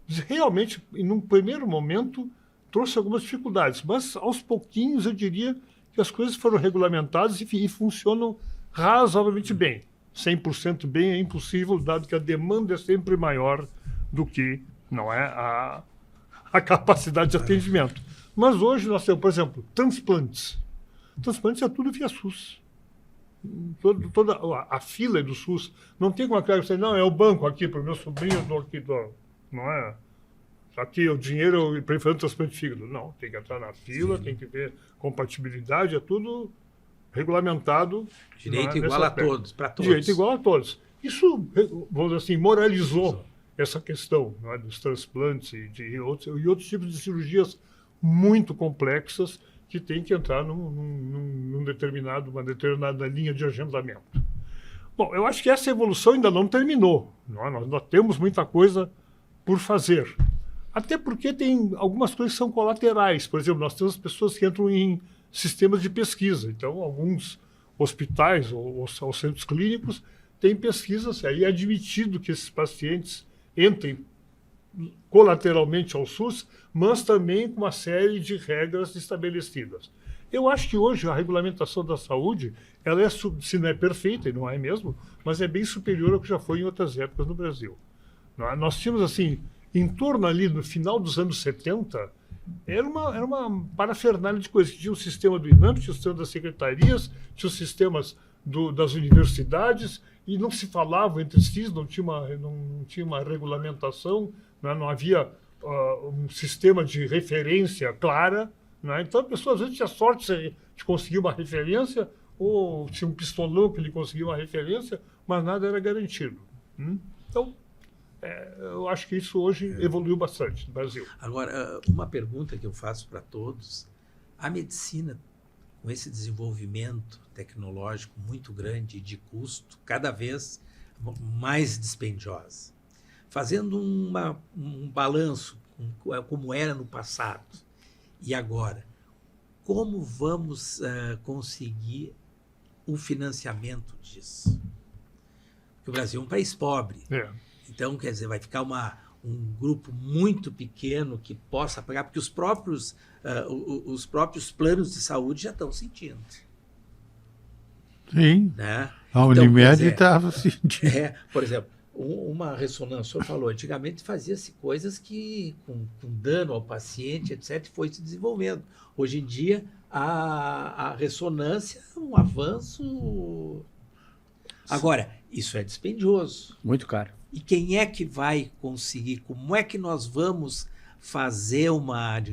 realmente, em um primeiro momento, trouxe algumas dificuldades, mas aos pouquinhos eu diria que as coisas foram regulamentadas e funcionam razoavelmente bem. 100% bem é impossível, dado que a demanda é sempre maior do que não é a capacidade de atendimento. Mas hoje nós temos, por exemplo, transplantes. Transplantes é tudo via SUS. Toda a fila é do SUS. Não tem como você não, é o banco aqui para o meu sobrinho, não é? Aqui é o dinheiro para fazer um transplante de fígado. Não, tem que entrar na fila, tem que ver compatibilidade, é tudo regulamentado. Direito igual a todos, para todos. Direito igual a todos. Isso, vamos dizer assim, moralizou essa questão, não é, dos transplantes e outros tipos de cirurgias muito complexas que tem que entrar uma determinada linha de agendamento. Bom, eu acho que essa evolução ainda não terminou. Não é? Nós temos muita coisa por fazer. Até porque tem algumas coisas que são colaterais. Por exemplo, nós temos pessoas que entram em sistemas de pesquisa. Então, alguns hospitais ou centros clínicos têm pesquisas. Aí é admitido que esses pacientes entrem colateralmente ao SUS, mas também com uma série de regras estabelecidas. Eu acho que hoje a regulamentação da saúde, ela é, se não é perfeita, e não é mesmo, mas é bem superior ao que já foi em outras épocas no Brasil. Nós tínhamos, assim, em torno ali, no final dos anos 70, era uma parafernália de coisas. Tinha o sistema do INAMP, tinha o sistema das secretarias, tinha os sistemas das universidades, e não se falava entre si, não tinha uma regulamentação, não havia um sistema de referência clara. Então a pessoa às vezes tinha sorte de conseguir uma referência, ou tinha um pistolão que ele conseguia uma referência, mas nada era garantido. Então, eu acho que isso hoje evoluiu bastante no Brasil. Agora, uma pergunta que eu faço para todos. A medicina, com esse desenvolvimento tecnológico muito grande e de custo, cada vez mais dispendiosa, fazendo um balanço como era no passado e agora, como vamos conseguir o financiamento disso? Porque o Brasil é um país pobre. Então, quer dizer, vai ficar um grupo muito pequeno que possa pagar, porque os próprios planos de saúde já estão sentindo. Sim. Né? A Unimed estava sentindo. Por exemplo, uma ressonância, o senhor falou, antigamente fazia-se coisas que com dano ao paciente, etc., foi se desenvolvendo. Hoje em dia, a ressonância é um avanço. Agora, isso é dispendioso. Muito caro. E quem é que vai conseguir? Como é que nós vamos fazer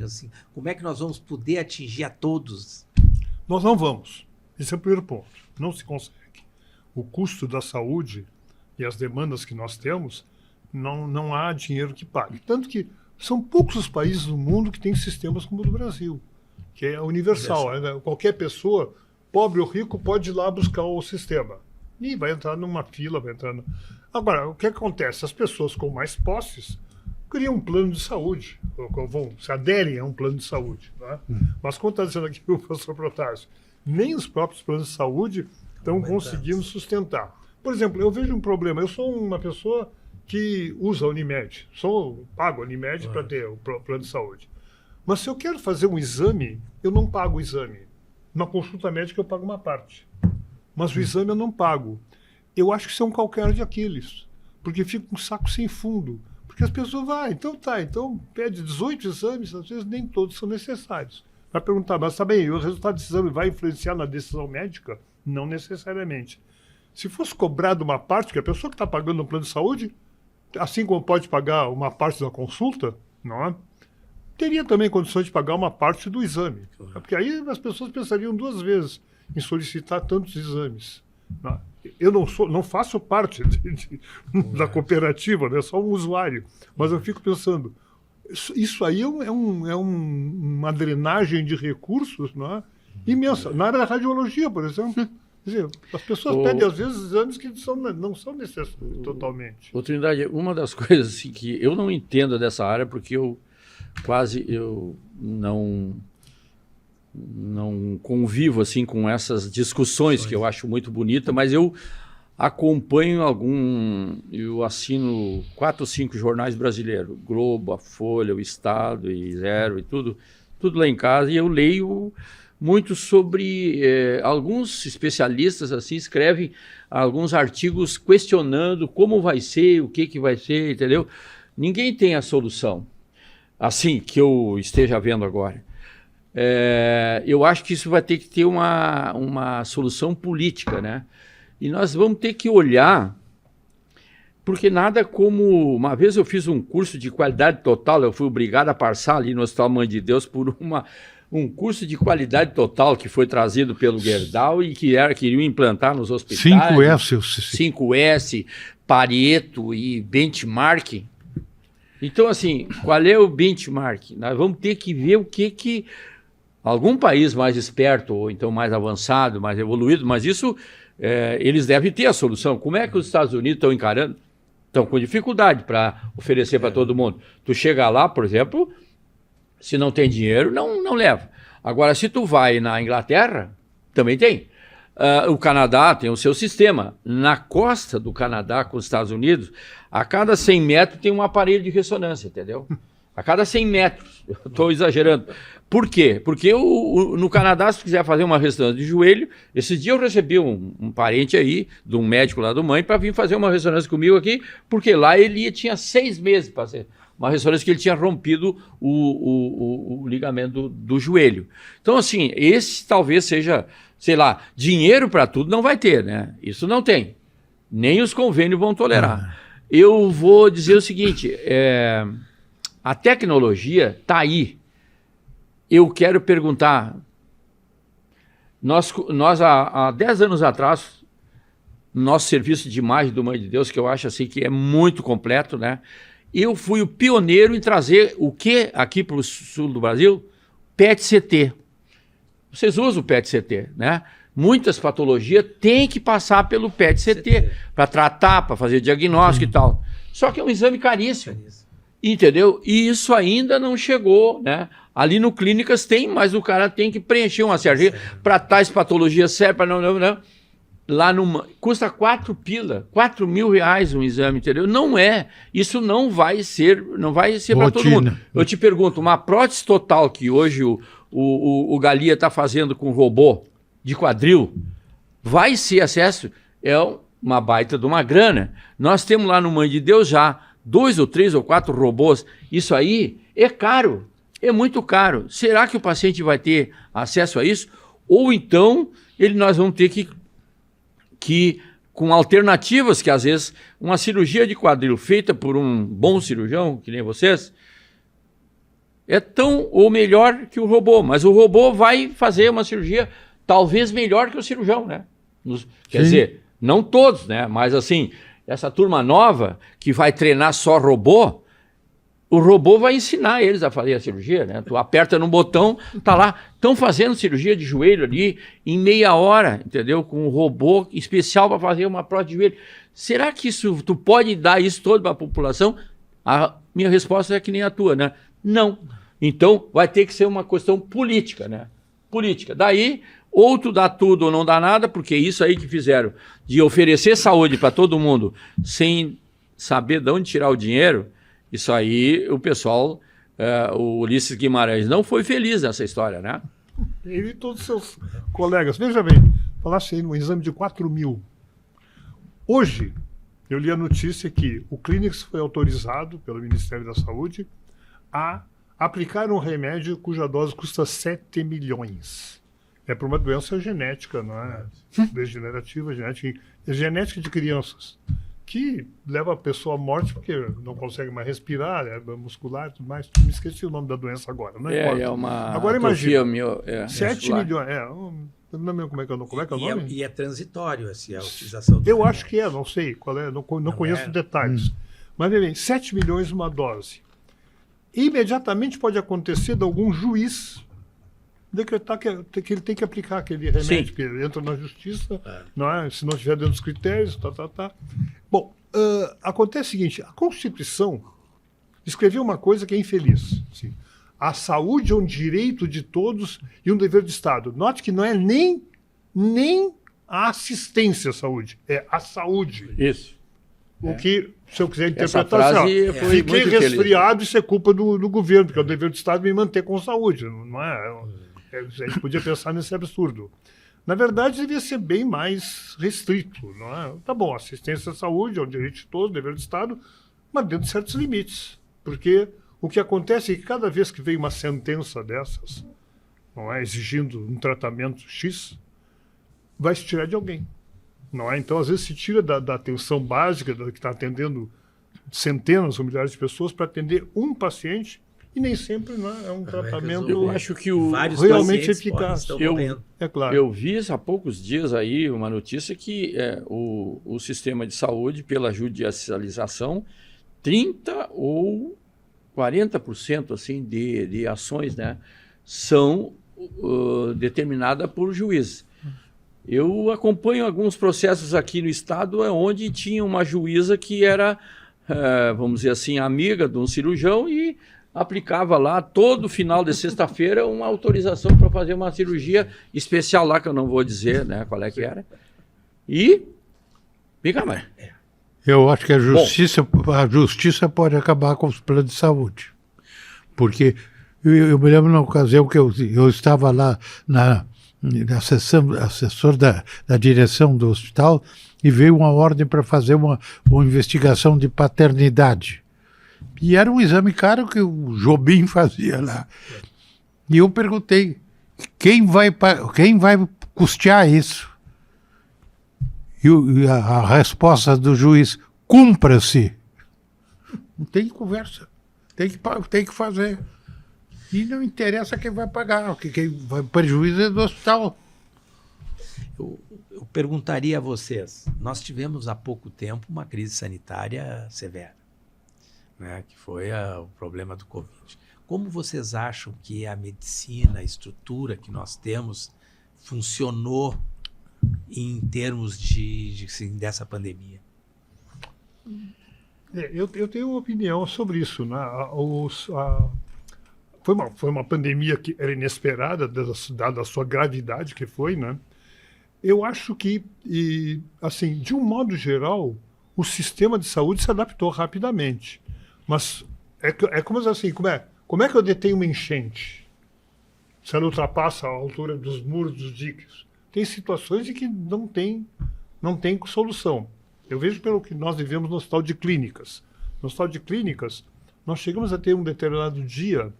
assim, como é que nós vamos poder atingir a todos? Nós não vamos. Esse é o primeiro ponto. Não se consegue. O custo da saúde e as demandas que nós temos, não há dinheiro que pague. Tanto que são poucos os países do mundo que têm sistemas como o do Brasil, que é universal. Né? Qualquer pessoa, pobre ou rico, pode ir lá buscar o sistema. E vai entrar numa fila, vai entrar... Agora, o que acontece? As pessoas com mais posses criam um plano de saúde, se aderem a um plano de saúde. Né? Mas, como está dizendo aqui o professor Protásio, nem os próprios planos de saúde estão conseguindo sustentar. Por exemplo, eu vejo um problema. Eu sou uma pessoa que usa a Unimed. Pago a Unimed para ter o plano de saúde. Mas se eu quero fazer um exame, eu não pago o exame. Na consulta médica eu pago uma parte. Mas o exame eu não pago. Eu acho que isso é um calcanhar de Aquiles. Porque fica um saco sem fundo. Porque as pessoas vão, então pede 18 exames, às vezes nem todos são necessários. Vai perguntar, mas tá bem, o resultado desse exame vai influenciar na decisão médica? Não necessariamente. Se fosse cobrado uma parte, que a pessoa que está pagando um plano de saúde, assim como pode pagar uma parte da consulta, não é? Teria também condições de pagar uma parte do exame. Porque aí as pessoas pensariam duas vezes em solicitar tantos exames. Não é? Eu não faço parte da cooperativa, né? Só um usuário. Mas eu fico pensando, isso aí é uma drenagem de recursos, não é? Imensa. Na área da radiologia, por exemplo. Quer dizer, as pessoas pedem, às vezes, exames que não são necessários totalmente. Trindade, uma das coisas assim, que eu não entendo dessa área, porque eu não convivo assim com essas discussões que eu acho muito bonita, mas eu acompanho eu assino 4 ou 5 jornais brasileiros, Globo, a Folha, o Estado e Zero e tudo lá em casa, e eu leio muito sobre alguns especialistas assim escrevem alguns artigos questionando como vai ser, o que vai ser, entendeu? Ninguém tem a solução assim que eu esteja vendo agora. Eu acho que isso vai ter que ter uma solução política, né? E nós vamos ter que olhar, porque nada como... Uma vez eu fiz um curso de qualidade total, eu fui obrigado a passar ali no Hospital Mãe de Deus por um curso de qualidade total que foi trazido pelo Gerdau e queriam implantar nos hospitais. 5S, Pareto e benchmark. Então, assim, qual é o benchmark? Nós vamos ter que ver o que algum país mais esperto, ou então mais avançado, mais evoluído, mas isso eles devem ter a solução. Como é que os Estados Unidos estão encarando? Estão com dificuldade para oferecer para todo mundo. Tu chega lá, por exemplo, se não tem dinheiro, não leva. Agora, se tu vai na Inglaterra, também tem. O Canadá tem o seu sistema. Na costa do Canadá com os Estados Unidos, a cada 100 metros tem um aparelho de ressonância, entendeu? A cada 100 metros. Eu estou exagerando. Por quê? Porque no Canadá, se quiser fazer uma ressonância de joelho, esse dia eu recebi um parente aí, de um médico lá do Mãe, para vir fazer uma ressonância comigo aqui, porque lá ele tinha 6 meses para fazer uma ressonância, que ele tinha rompido o ligamento do joelho. Então, assim, esse talvez seja, sei lá, dinheiro para tudo não vai ter, né? Isso não tem. Nem os convênios vão tolerar. Eu vou dizer o seguinte, a tecnologia está aí. Eu quero perguntar, nós há 10 anos atrás, nosso serviço de imagem do Mãe de Deus, que eu acho assim que é muito completo, né? Eu fui o pioneiro em trazer o que aqui para o sul do Brasil? PET-CT. Vocês usam o PET-CT, né? Muitas patologias têm que passar pelo PET-CT para tratar, para fazer diagnóstico e tal. Só que é um exame caríssimo. Entendeu? E isso ainda não chegou, né? Ali no Clínicas tem, mas o cara tem que preencher uma série para tais patologias sérias, não. lá custa 4 mil reais um exame, entendeu? Não é, isso não vai ser para todo mundo. Eu te pergunto, uma prótese total que hoje o Galia está fazendo com robô de quadril, vai ser acesso, é uma baita de uma grana. Nós temos lá no Mãe de Deus já 2 ou 3 ou 4 robôs, isso aí é caro, é muito caro. Será que o paciente vai ter acesso a isso? Ou então nós vamos ter que com alternativas, que às vezes uma cirurgia de quadril feita por um bom cirurgião, que nem vocês, é tão ou melhor que o robô, mas o robô vai fazer uma cirurgia talvez melhor que o cirurgião, né? Quer dizer, não todos, né? Mas assim, essa turma nova que vai treinar só robô, o robô vai ensinar eles a fazer a cirurgia, né? Tu aperta num botão, tá lá. Estão fazendo cirurgia de joelho ali em meia hora, entendeu? Com um robô especial para fazer uma prótese de joelho. Será que tu pode dar isso todo para a população? A minha resposta é que nem a tua, né? Não. Então, vai ter que ser uma questão política, né? Política. Daí, ou tu dá tudo ou não dá nada, porque isso aí que fizeram, de oferecer saúde para todo mundo, sem saber de onde tirar o dinheiro, isso aí, o pessoal, o Ulisses Guimarães não foi feliz nessa história, né? Ele e todos os seus colegas. Veja bem, falasse aí no exame de 4 mil. Hoje, eu li a notícia que o Clínicos foi autorizado pelo Ministério da Saúde a aplicar um remédio cuja dose custa 7 milhões. É para uma doença genética, não é? Degenerativa, genética de crianças, que leva a pessoa à morte porque não consegue mais respirar, é muscular e tudo mais. Me esqueci o nome da doença agora. Não importa. É uma agora imagina, 7 milhões. Não lembro como é que é o nome. E é transitório a utilização do Eu remédio. acho que não sei qual é, não conheço detalhes. Mas, bem, 7 milhões uma dose. Imediatamente pode acontecer de algum juiz decretar que ele tem que aplicar aquele remédio, que entra na justiça, não é? Se não estiver dentro dos critérios, Bom, acontece o seguinte, a Constituição escreveu uma coisa que é infeliz. Assim, a saúde é um direito de todos e um dever do Estado. Note que não é nem a assistência à saúde, é a saúde. Isso. O que, se eu quiser Essa interpretar, frase assim, foi fiquei muito feliz. resfriado, isso é culpa do governo, porque é o dever do Estado me manter com saúde. Não é? A gente podia pensar nesse absurdo. Na verdade, devia ser bem mais restrito. Não é? Tá bom, assistência à saúde é um direito de todos, dever do Estado, mas dentro de certos limites. Porque o que acontece é que cada vez que vem uma sentença dessas, não é, exigindo um tratamento X, vai se tirar de alguém. Não é? Então, às vezes, se tira da atenção básica que está atendendo centenas ou milhares de pessoas para atender um paciente, e nem sempre é um tratamento Eu acho que realmente eficaz. É claro. Eu vi há poucos dias aí uma notícia que o sistema de saúde, pela judicialização, 30% ou 40% assim, de ações, né, são determinadas por juiz. Eu acompanho alguns processos aqui no estado onde tinha uma juíza que era, vamos dizer assim, amiga de um cirurgião e aplicava lá todo final de sexta-feira uma autorização para fazer uma cirurgia especial lá, que eu não vou dizer, né, qual é que era. E... Fica mais. Eu acho que a justiça pode acabar com os planos de saúde. Porque eu me lembro na ocasião que eu estava lá assessor da direção do hospital e veio uma ordem para fazer uma investigação de paternidade. E era um exame caro que o Jobim fazia lá. E eu perguntei, quem vai custear isso? E a resposta do juiz, cumpra-se. Não tem conversa. Tem que fazer. E não interessa quem vai pagar, porque quem vai prejuízo é do hospital. Eu perguntaria a vocês, nós tivemos há pouco tempo uma crise sanitária severa, né, que foi o problema do Covid. Como vocês acham que a medicina, a estrutura que nós temos, funcionou em termos dessa pandemia? Eu tenho uma opinião sobre isso, né? Foi uma pandemia que era inesperada, dada a sua gravidade que foi, né? Eu acho que, assim, de um modo geral, o sistema de saúde se adaptou rapidamente. Mas é como assim, como é que eu detenho uma enchente? Se ela ultrapassa a altura dos muros, dos diques. Tem situações em que não tem solução. Eu vejo pelo que nós vivemos no Hospital de Clínicas. No Hospital de Clínicas, nós chegamos a ter um determinado dia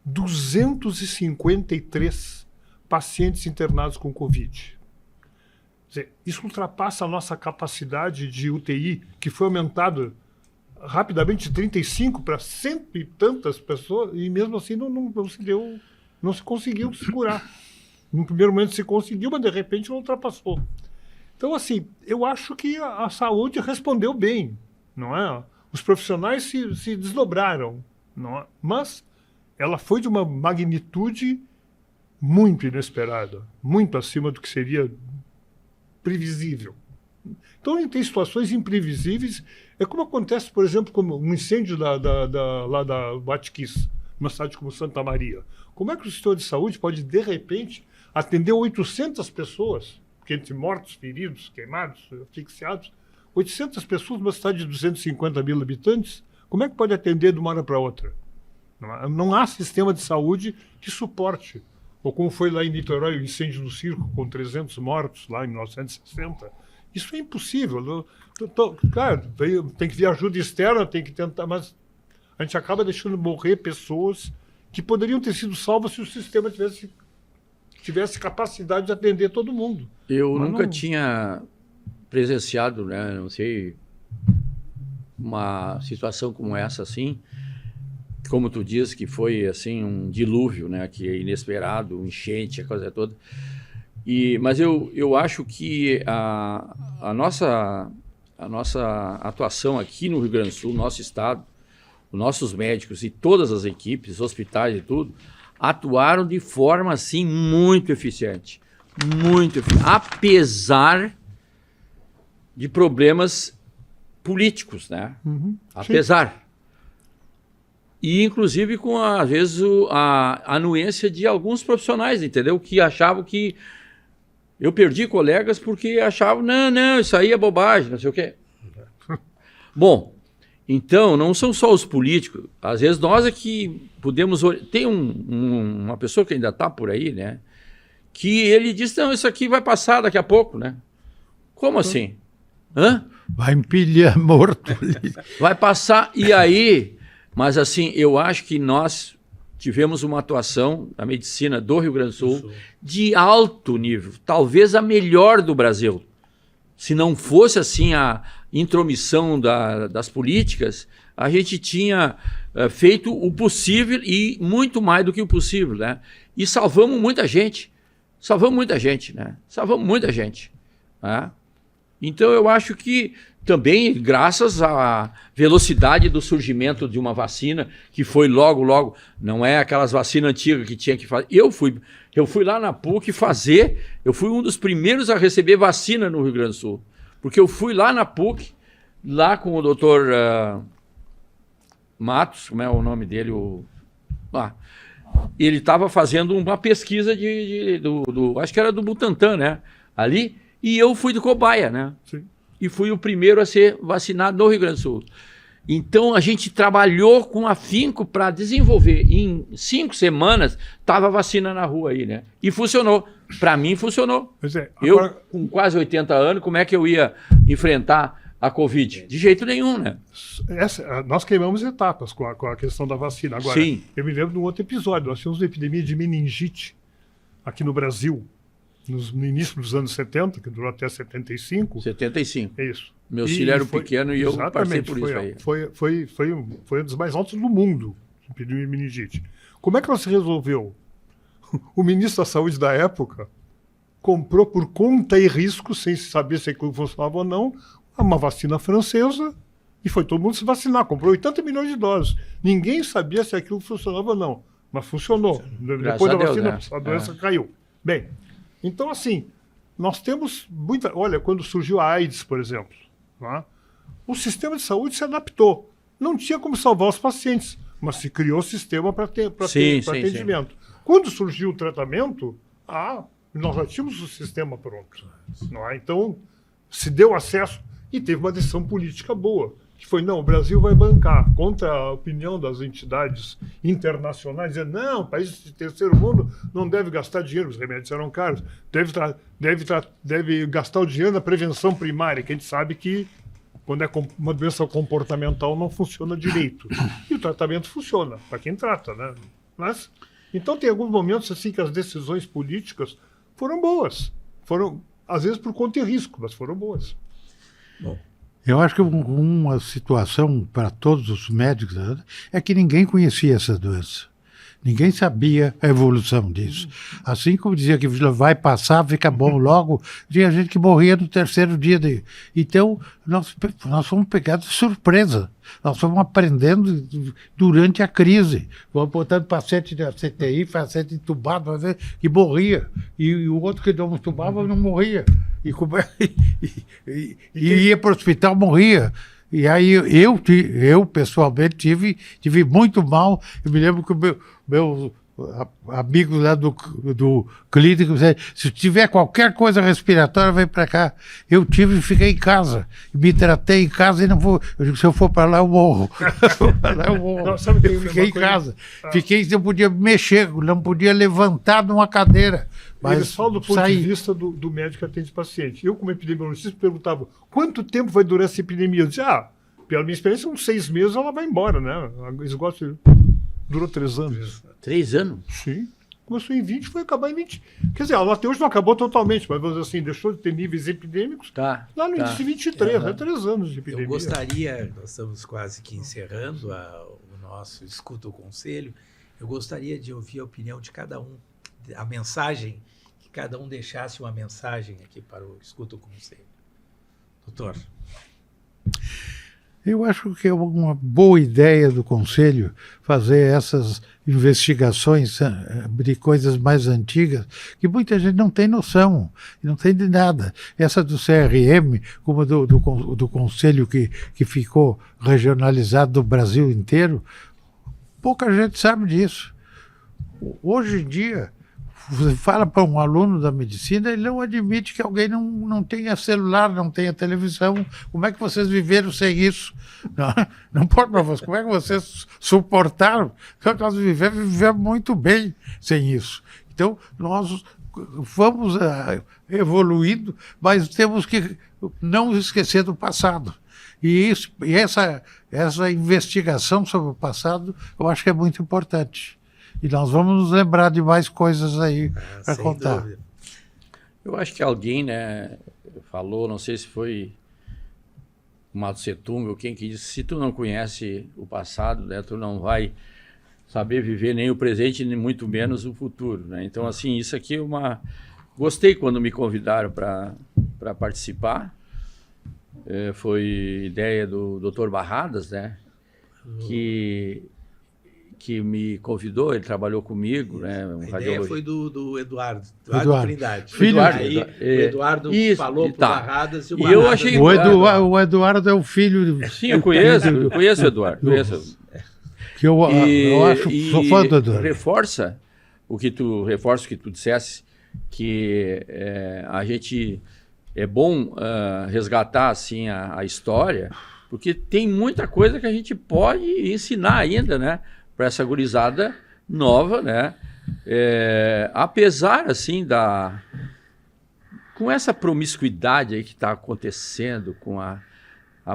253 pacientes internados com Covid. Quer dizer, isso ultrapassa a nossa capacidade de UTI, que foi aumentada rapidamente de 35 para cento e tantas pessoas, e mesmo assim não se conseguiu segurar. No primeiro momento se conseguiu, mas de repente não ultrapassou. Então, assim, eu acho que a saúde respondeu bem, não é? Os profissionais se desdobraram, não é? Mas ela foi de uma magnitude muito inesperada, muito acima do que seria previsível. Então, tem situações imprevisíveis. É como acontece, por exemplo, como um incêndio lá da Batiquis, numa cidade como Santa Maria. Como é que o sistema de saúde pode, de repente, atender 800 pessoas, porque entre mortos, feridos, queimados, asfixiados, 800 pessoas numa cidade de 250 mil habitantes? Como é que pode atender de uma hora para outra? Não há sistema de saúde que suporte. Ou como foi lá em Niterói, o incêndio do circo, com 300 mortos, lá em 1960. Isso é impossível. Claro, tem que vir ajuda externa, tem que tentar, mas a gente acaba deixando morrer pessoas que poderiam ter sido salvas se o sistema tivesse capacidade de atender todo mundo. Eu nunca tinha presenciado, né, não sei, uma situação como essa, assim, como tu diz, que foi assim um dilúvio, né, que é inesperado, um enchente, a coisa toda. Mas eu acho que a nossa atuação aqui no Rio Grande do Sul, nosso estado, os nossos médicos e todas as equipes, hospitais e tudo, atuaram de forma assim muito eficiente, apesar de problemas políticos, né? Apesar. Sim. E, inclusive, com, às vezes, a anuência de alguns profissionais, entendeu? Que achavam que... Eu perdi colegas porque achavam, não, isso aí é bobagem, não sei o quê. Bom, então, não são só os políticos. Às vezes, nós é que podemos... Tem uma pessoa que ainda está por aí, né? Que ele diz, não, isso aqui vai passar daqui a pouco, né? Como assim? Hã? Vai empilhar morto. Vai passar, e aí... Mas, assim, eu acho que nós tivemos uma atuação na medicina do Rio Grande do Sul de alto nível, talvez a melhor do Brasil. Se não fosse, assim, a intromissão das políticas, a gente tinha feito o possível e muito mais do que o possível, né? E salvamos muita gente. Né? Né? Então, eu acho que também, graças à velocidade do surgimento de uma vacina, que foi logo, não é aquelas vacinas antigas que tinha que fazer. Eu fui lá na PUC fazer, eu fui um dos primeiros a receber vacina no Rio Grande do Sul. Porque eu fui lá na PUC, lá com o doutor Matos, como é o nome dele? Ele estava fazendo uma pesquisa acho que era do Butantan, né? Ali, e eu fui de cobaia, né? Sim. E fui o primeiro a ser vacinado no Rio Grande do Sul. Então, a gente trabalhou com afinco para desenvolver. Em 5 semanas, estava a vacina na rua aí, né? E funcionou. Para mim, funcionou. Agora... Eu, com quase 80 anos, como é que eu ia enfrentar a Covid? De jeito nenhum, né? Nós queimamos etapas com a questão da vacina. Agora, sim. Eu me lembro de um outro episódio. Nós tínhamos uma epidemia de meningite aqui no Brasil. No início dos anos 70, que durou até 75. 75. É isso. Meu filho era pequeno e eu passei por isso aí. Foi um dos mais altos do mundo, epidemia de meningite. Como é que ela se resolveu? O ministro da Saúde da época comprou por conta e risco, sem saber se aquilo funcionava ou não, uma vacina francesa e foi todo mundo se vacinar. Comprou 80 milhões de doses. Ninguém sabia se aquilo funcionava ou não, mas funcionou. Depois da vacina, né? A doença caiu. Bem... Então, assim, nós temos muita... Olha, quando surgiu a AIDS, por exemplo, né? O sistema de saúde se adaptou. Não tinha como salvar os pacientes, mas se criou o sistema para atendimento. Sim. Quando surgiu o tratamento, Nós já tínhamos o sistema pronto. Não é? Então, se deu acesso e teve uma decisão política boa, que foi, não, o Brasil vai bancar, contra a opinião das entidades internacionais, dizendo, não, países de terceiro mundo não deve gastar dinheiro, os remédios eram caros, deve gastar o dinheiro na prevenção primária, que a gente sabe que quando é uma doença comportamental não funciona direito. E o tratamento funciona, para quem trata, né? Mas, então tem alguns momentos assim que as decisões políticas foram boas. Foram, às vezes, por conta e risco, mas foram boas. Bom, eu acho que uma situação para todos os médicos é que ninguém conhecia essa doença. Ninguém sabia a evolução disso. Assim como dizia que vai passar, fica bom logo, tinha gente que morria no terceiro dia. Então, nós fomos pegados de surpresa. Nós fomos aprendendo durante a crise. Vamos botando paciente na CTI, paciente entubado, que morria. E o outro que não entubava não morria. E ia para o hospital, morria. E aí eu pessoalmente tive muito mal. Eu me lembro que meu amigo lá do clínico disse, se tiver qualquer coisa respiratória, vem para cá. Eu tive e fiquei em casa. Me tratei em casa e não vou. Se eu for para lá, eu morro. Eu fiquei em casa. Fiquei, não podia mexer, não podia levantar de uma cadeira. Mas eles falam do ponto de vista do médico que atende paciente. Eu, como epidemiologista, perguntava quanto tempo vai durar essa epidemia? Eu dizia, pela minha experiência, uns 6 meses ela vai embora, né? Esgoto durou 3 anos. 3 anos? Sim. Começou em 20, foi acabar em 20. Quer dizer, ela até hoje não acabou totalmente, mas vamos dizer assim, deixou de ter níveis epidêmicos lá no início de 23, né? 3 anos de epidemia. Eu gostaria, nós estamos quase que encerrando o nosso Escuta o Conselho, eu gostaria de ouvir a opinião de cada um, a mensagem, que cada um deixasse uma mensagem aqui para o Escuta o Conselho. Doutor. Eu acho que é uma boa ideia do Conselho fazer essas investigações de coisas mais antigas, que muita gente não tem noção, não tem de nada. Essa do CRM, como do Conselho que ficou regionalizado do Brasil inteiro, pouca gente sabe disso. Hoje em dia, você fala para um aluno da medicina, ele não admite que alguém não tenha celular, não tenha televisão. Como é que vocês viveram sem isso? Não pode para vocês. Como é que vocês suportaram? Nós vivemos muito bem sem isso. Então, nós vamos evoluindo, mas temos que não esquecer do passado. E essa investigação sobre o passado, eu acho que é muito importante. E nós vamos nos lembrar de mais coisas aí para contar. Dúvida. Eu acho que alguém, né, falou, não sei se foi o Mao Tse Tung ou quem que disse, se tu não conhece o passado, né, tu não vai saber viver nem o presente, nem muito menos o futuro. Né? Então, assim, isso aqui é uma... Gostei quando me convidaram para participar. Foi ideia do Dr. Barradas, né, que me convidou, ele trabalhou comigo, né? A ideia foi do Eduardo Trindade. Filho aí, o Eduardo falou para o Barradas e o Barradas... Eu achei... O Eduardo é o filho... Sim, eu conheço o Eduardo. Que eu acho, sou fã do Eduardo. Reforça o que tu dissesse, que a gente... É bom resgatar, assim, a história, porque tem muita coisa que a gente pode ensinar ainda, né? Para essa gurizada nova, né? Apesar, assim, com essa promiscuidade aí que está acontecendo com a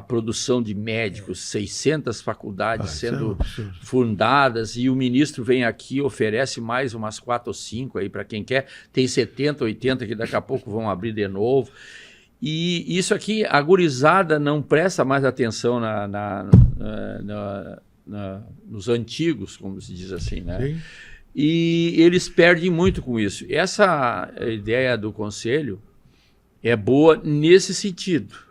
produção de médicos, 600 faculdades sendo fundadas, e o ministro vem aqui e oferece mais umas 4 ou 5 aí para quem quer, tem 70, 80 que daqui a pouco vão abrir de novo. E isso aqui, a gurizada não presta mais atenção nos antigos, como se diz assim, né? Sim. E eles perdem muito com isso. Essa ideia do Conselho é boa nesse sentido,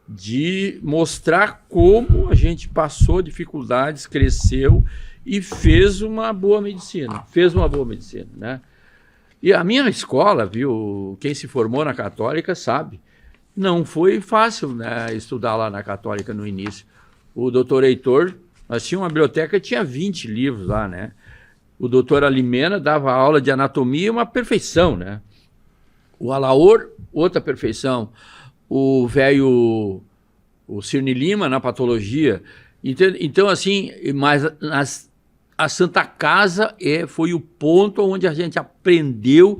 de mostrar como a gente passou dificuldades, cresceu e fez uma boa medicina. Né? E a minha escola, viu, quem se formou na Católica sabe, não foi fácil, né, estudar lá na Católica no início. O doutor Heitor, nós tínhamos uma biblioteca que tinha 20 livros lá, né? O doutor Alimena dava aula de anatomia, uma perfeição, né? O Alaor, outra perfeição. O velho, o Cirne Lima na patologia. Então, assim, mas a Santa Casa foi o ponto onde a gente aprendeu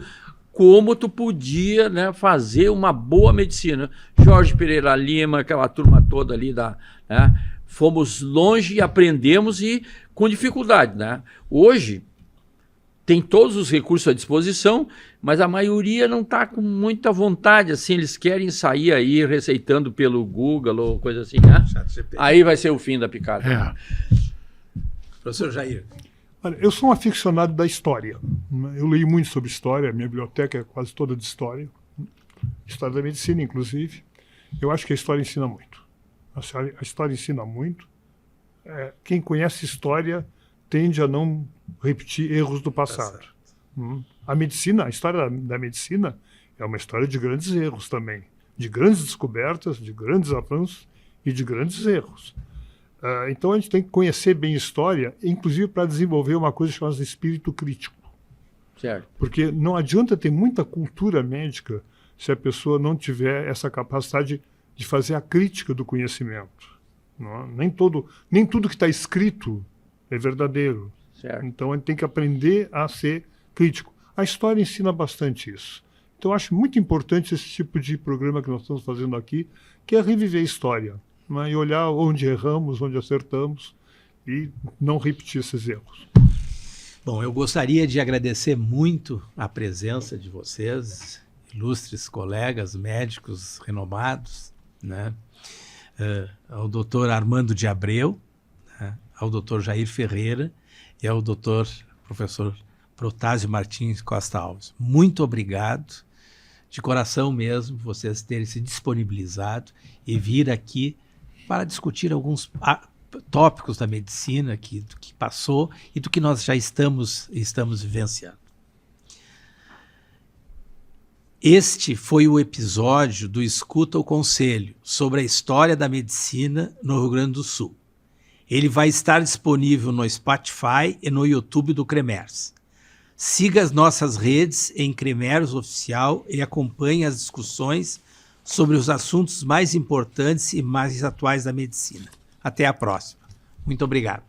como tu podia, né, fazer uma boa medicina. Jorge Pereira Lima, aquela turma toda ali, né, fomos longe e aprendemos e com dificuldade. Né? Hoje, tem todos os recursos à disposição, mas a maioria não está com muita vontade, assim, eles querem sair aí receitando pelo Google ou coisa assim, né? Aí vai ser o fim da picada. Professor Jair. Olha, eu sou um aficionado da história. Eu leio muito sobre história, minha biblioteca é quase toda de história. História da medicina, inclusive. Eu acho que a história ensina muito. A história ensina muito. Quem conhece história tende a não repetir erros do passado. A medicina, a história da medicina é uma história de grandes erros também. De grandes descobertas, de grandes avanços e de grandes erros. Então a gente tem que conhecer bem história, inclusive para desenvolver uma coisa chamada espírito crítico. Certo. Porque não adianta ter muita cultura médica se a pessoa não tiver essa capacidade de fazer a crítica do conhecimento. Não? Nem tudo que está escrito é verdadeiro. Certo. Então a gente tem que aprender a ser crítico. A história ensina bastante isso. Então eu acho muito importante esse tipo de programa que nós estamos fazendo aqui, que é reviver a história. E olhar onde erramos, onde acertamos e não repetir esses erros. Bom, eu gostaria de agradecer muito a presença de vocês, ilustres colegas médicos renomados, né? Ao doutor Armando de Abreu, né? Ao doutor Jair Ferreira e ao doutor professor Protásio Martins Costa Alves. Muito obrigado, de coração mesmo, vocês terem se disponibilizado e vir aqui para discutir alguns tópicos da medicina do que passou e do que nós já estamos vivenciando. Este foi o episódio do Escuta o Conselho sobre a história da medicina no Rio Grande do Sul. Ele vai estar disponível no Spotify e no YouTube do Cremers. Siga as nossas redes em Cremers Oficial e acompanhe as discussões sobre os assuntos mais importantes e mais atuais da medicina. Até a próxima. Muito obrigado.